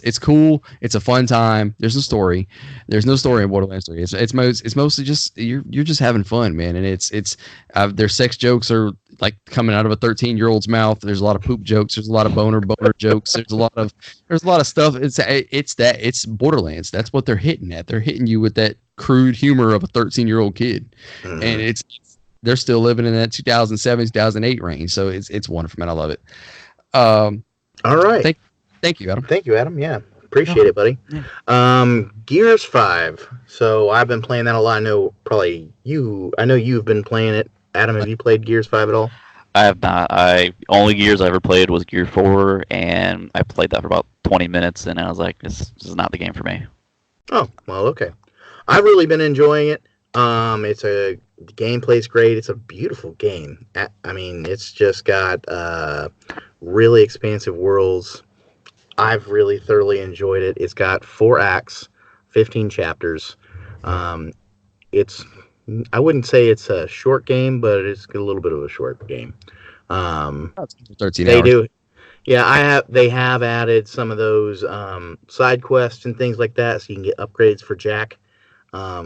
it's cool. It's a fun time. There's no story. There's no story in Borderlands 3. It's mostly just you're just having fun, man. And it's their sex jokes are like coming out of a 13-year-old's mouth. There's a lot of poop jokes. There's a lot of boner jokes. There's a lot of stuff. It's Borderlands. That's what they're hitting at. They're hitting you with that crude humor of a 13-year-old kid, and they're still living in that 2007, 2008 range. So it's wonderful, man. I love it. All right. Thank you, Adam. Thank you, Adam. Yeah. Appreciate it, buddy. Yeah. Gears 5. So I've been playing that a lot. I know you've been playing it. Adam, have you played Gears 5 at all? I have not. Only Gears I ever played was Gear 4, and I played that for about 20 minutes, and I was like, this is not the game for me. Oh, well, okay. I've really been enjoying it. The gameplay's great. It's a beautiful game. It's just got really expansive worlds. I've really thoroughly enjoyed it. It's got 4 acts, 15 chapters. I wouldn't say it's a short game, but it's a little bit of a short game. 13 hours. Yeah, they have added some of those side quests and things like that, so you can get upgrades for Jack.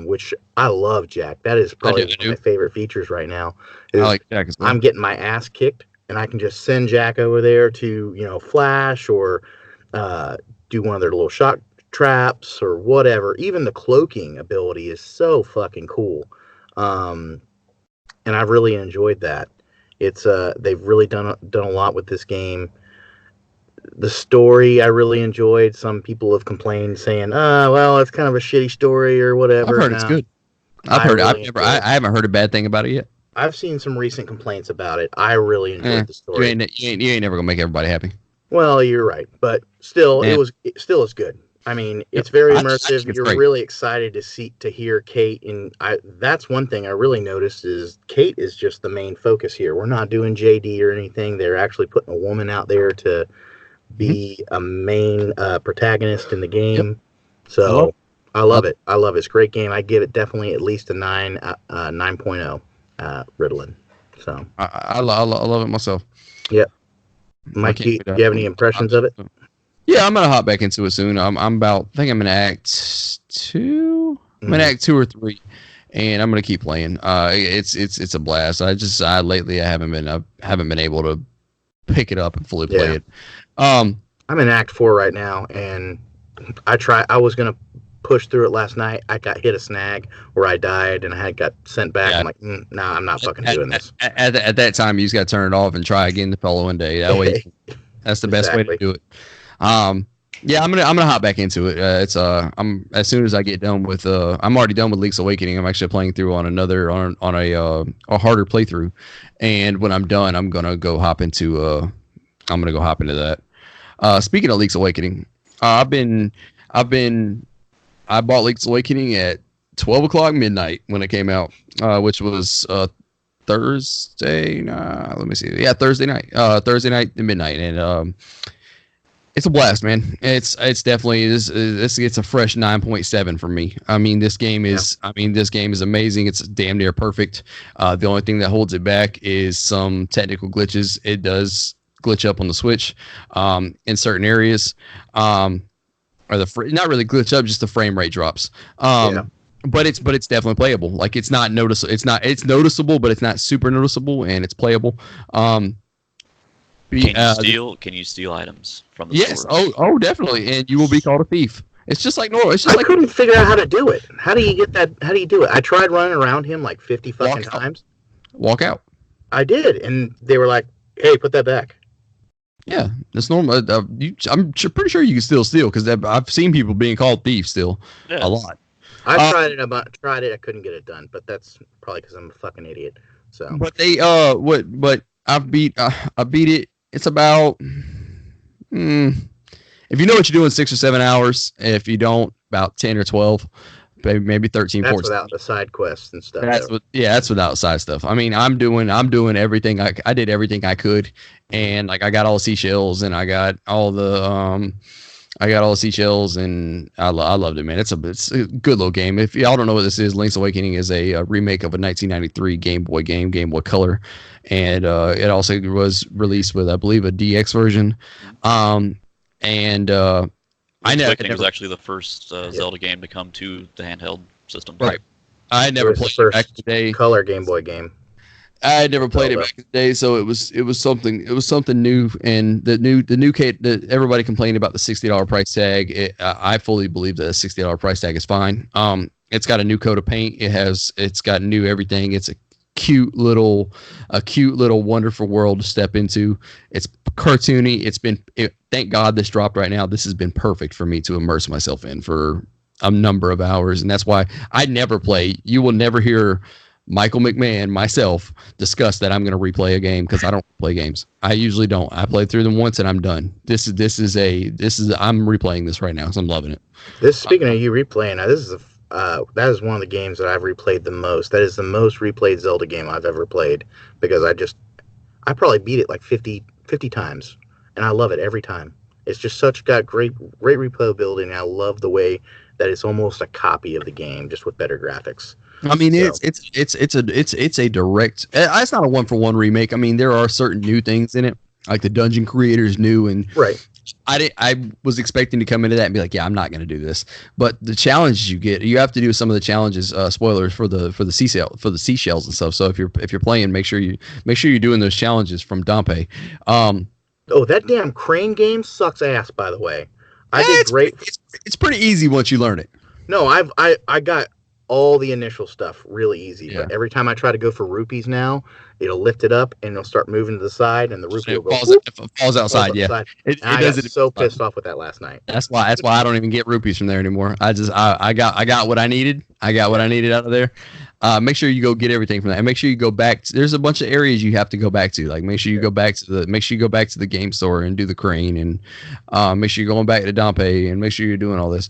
Which I love Jack. That is probably one of my favorite features right now. I like Jack as well. I'm getting my ass kicked, and I can just send Jack over there to, flash or do one of their little shock traps or whatever. Even the cloaking ability is so fucking cool. And I've really enjoyed that. It's they've really done a lot with this game. The story I really enjoyed. Some people have complained saying, well, it's kind of a shitty story or whatever. I've heard it's good. I haven't heard a bad thing about it yet. I've seen some recent complaints about it. I really enjoyed the story. You ain't never gonna make everybody happy. Well, you're right, but still, it still is good. It's very immersive. You're really excited to hear Kate, and that's one thing I really noticed is Kate is just the main focus here. We're not doing JD or anything. They're actually putting a woman out there to be a main protagonist in the game. Yep. So I love it. I love it. It's a great game. I give it definitely at least a 9.0 Ritalin. So I love it myself. Yep. Mike, do you have any impressions of it? Yeah, I'm gonna hop back into it soon. I'm in Act 2. I'm in Act 2 or 3, and I'm gonna keep playing. It's a blast. Lately I haven't been able to pick it up and fully play it. I'm in Act 4 right now, and I was gonna push through it last night. I got hit a snag where I died, and I got sent back. Yeah. I'm like, nah, I'm not fucking doing this. At that time, you just got to turn it off and try again the following day. That way, that's the best way to do it. Yeah, I'm gonna hop back into it. I'm as soon as I get done with I'm already done with Link's Awakening. I'm actually playing through on a harder playthrough, and when I'm done, I'm gonna go hop into that. Speaking of Link's Awakening, I bought Link's Awakening at 12 o'clock midnight when it came out, which was Thursday. Let me see. Yeah, Thursday night at midnight, and It's a blast, man. It's definitely this gets a fresh 9.7 from me. I mean, this game is amazing. It's damn near perfect. The only thing that holds it back is some technical glitches. It does glitch up on the Switch in certain areas. Or not really glitch up, just the frame rate drops. But it's definitely playable. Like it's not noticeable. It's noticeable, but it's not super noticeable, and it's playable. Can you steal items from the yes. stores? Oh, definitely. And you will be called a thief. It's just like normal. I couldn't figure out how to do it. How do you get that? How do you do it? I tried running around him like 50 fucking times. Walk out. I did, and they were like, "Hey, put that back." Yeah, that's normal. I'm pretty sure you can still steal because I've seen people being called thieves still a lot. I tried it. I couldn't get it done, but that's probably because I'm a fucking idiot. So. But they But I beat it. It's about if you know what you're doing, 6 or 7 hours. If you don't, about 10 or 12, maybe 13. That's 14. without the side quests and stuff. That's without side stuff. I mean, I'm doing everything. I did everything I could, and like I got all the seashells, and I got all the seashells, and I loved it, man. It's a good little game. If y'all don't know what this is, Link's Awakening is a remake of a 1993 Game Boy game, Game Boy Color, and it also was released with, I believe, a DX version. Awakening was actually the first Zelda game to come to the handheld system. Right. I never played it back in the day. Color Game Boy game. I had never played it back in the day, so it was something new, and the new kit that everybody complained about the $60 price tag. I fully believe that a $60 price tag is fine. It's got a new coat of paint. It's got new everything. It's a cute little wonderful world to step into. It's cartoony. Thank God this dropped right now. This has been perfect for me to immerse myself in for a number of hours, and that's why I never play. You will never hear Michael McMahon, myself, discuss that I'm going to replay a game because I don't play games. I usually don't. I played through them once and I'm done. I'm replaying this right now because I'm loving it. Speaking of you replaying, that is one of the games that I've replayed the most. That is the most replayed Zelda game I've ever played because I probably beat it like 50 times, and I love it every time. It's just got great replayability, and I love the way that it's almost a copy of the game, just with better graphics. I mean, it's a direct. It's not a 1-for-1 remake. I mean, there are certain new things in it, like the dungeon creator is new, and right. I was expecting to come into that and be like, yeah, I'm not going to do this. But the challenges you have to do some of the challenges. Spoilers for the seashells and stuff. So if you're playing, make sure you're doing those challenges from Dompe. That damn crane game sucks ass. By the way, I did great. It's pretty easy once you learn it. No, I got all the initial stuff really easy, yeah. But every time I try to go for rupees now, it'll lift it up and it'll start moving to the side, and the rupee will go falls outside. Yeah, I got so pissed off with that last night. That's why I don't even get rupees from there anymore. I got what I needed. I got what I needed out of there. Make sure you go get everything from that, and make sure you go back. There's a bunch of areas you have to go back to. Like make sure you go back to the game store and do the crane, and make sure you're going back to Dompe, and make sure you're doing all this.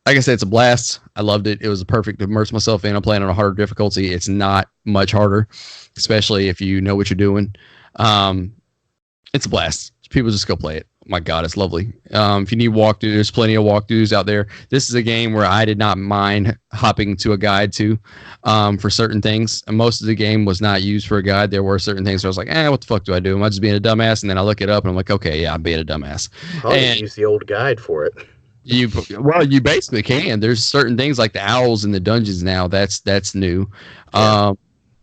Like I said, it's a blast. I loved it. It was perfect to immerse myself in. I'm playing on a harder difficulty. It's not much harder, especially if you know what you're doing. It's a blast. People just go play it. My God, it's lovely. If you need walkthroughs, there's plenty of walkthroughs out there. This is a game where I did not mind hopping to a guide for certain things. And most of the game was not used for a guide. There were certain things where I was like, what the fuck do I do? Am I just being a dumbass? And then I look it up and I'm like, okay, yeah, I'm being a dumbass. Probably use the old guide for it. You basically can. There's certain things like the owls in the dungeons now. That's new. Yeah.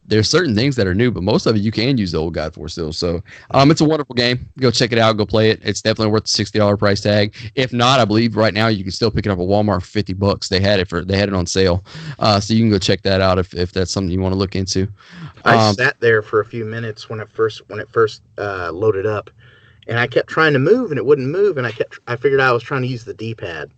There's certain things that are new, but most of it you can use the old guide for still. So it's a wonderful game. Go check it out. Go play it. It's definitely worth the $60 price tag. If not, I believe right now you can still pick it up at Walmart for $50. They had it on sale. So you can go check that out if that's something you want to look into. I sat there for a few minutes when it first loaded up. And I kept trying to move, and it wouldn't move. And I figured I was trying to use the D-pad.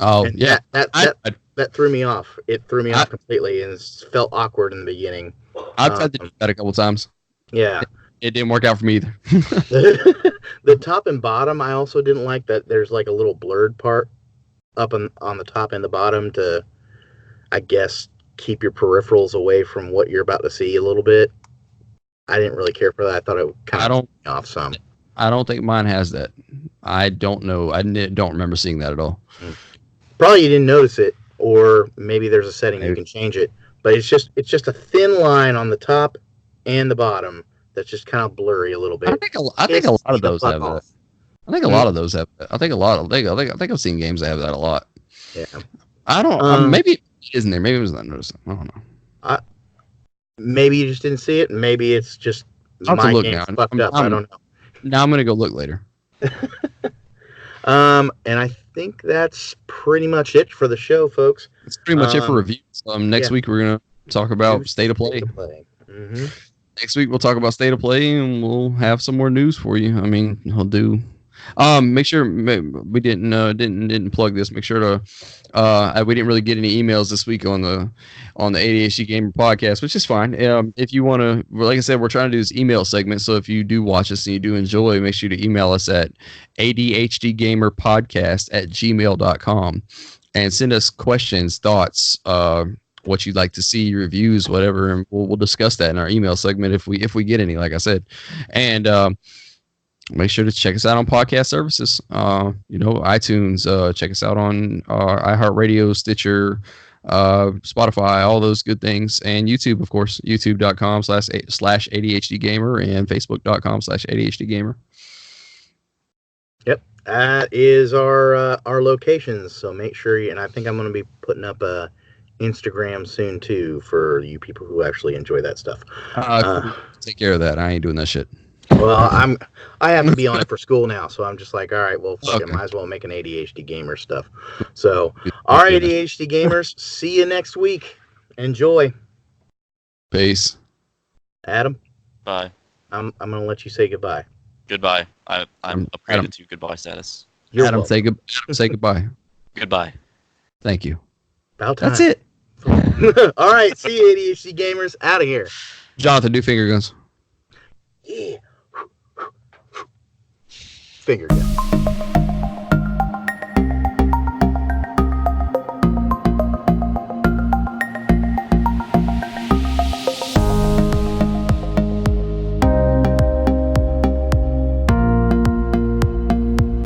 Oh, and yeah. That threw me off. It threw me off completely, and it felt awkward in the beginning. I've tried to do that a couple times. Yeah. It didn't work out for me either. The top and bottom, I also didn't like that there's like a little blurred part up on the top and the bottom to, I guess, keep your peripherals away from what you're about to see a little bit. I didn't really care for that. I thought it would kind of threw me off some. I don't think mine has that. I don't know. I don't remember seeing that at all. Probably you didn't notice it, or maybe there's a setting you can change it. But it's just a thin line on the top and the bottom that's just kind of blurry a little bit. I think a lot of those have that. I think a lot of those have that. I think I've seen games that have that a lot. Yeah. I don't. Maybe it isn't there. Maybe it was not noticing. I don't know. Maybe you just didn't see it. Maybe it's just my game's fucked up. I don't know. Now I'm gonna go look later. And I think that's pretty much it for the show, folks. That's pretty much it for reviews. Next week we're gonna talk about State of Play. Mm-hmm. Next week we'll talk about State of Play, and we'll have some more news for you. I mean, he'll do. Make sure we didn't plug this. Make sure to we didn't really get any emails this week on the ADHD Gamer podcast, which is fine. If you want to, like I said, we're trying to do this email segment. So if you do watch us and you do enjoy, make sure to email us at adhdgamerpodcast@gmail.com and send us questions, thoughts, what you'd like to see, reviews, whatever, and we'll discuss that in our email segment if we get any, like I said. And make sure to check us out on podcast services. iTunes. Check us out on iHeartRadio, Stitcher, Spotify, all those good things, and YouTube, of course. YouTube.com/ADHDgamer and Facebook.com/ADHDgamer. Yep, that is our locations. So make sure and I think I'm going to be putting up a Instagram soon too for you people who actually enjoy that stuff. Take care of that. I ain't doing that shit. Well, I have to be on it for school now, so I'm just like, all right, well, fuck it, might as well make an ADHD gamer stuff. So, all right, ADHD gamers, see you next week. Enjoy. Peace. Adam. Bye. I'm gonna let you say goodbye. Goodbye. I'm upgraded to goodbye status. Adam, say goodbye. Goodbye. Thank you. About time. That's it. All right, see you, ADHD gamers. Out of here. Jonathan, do finger guns. Yeah. Finger gun.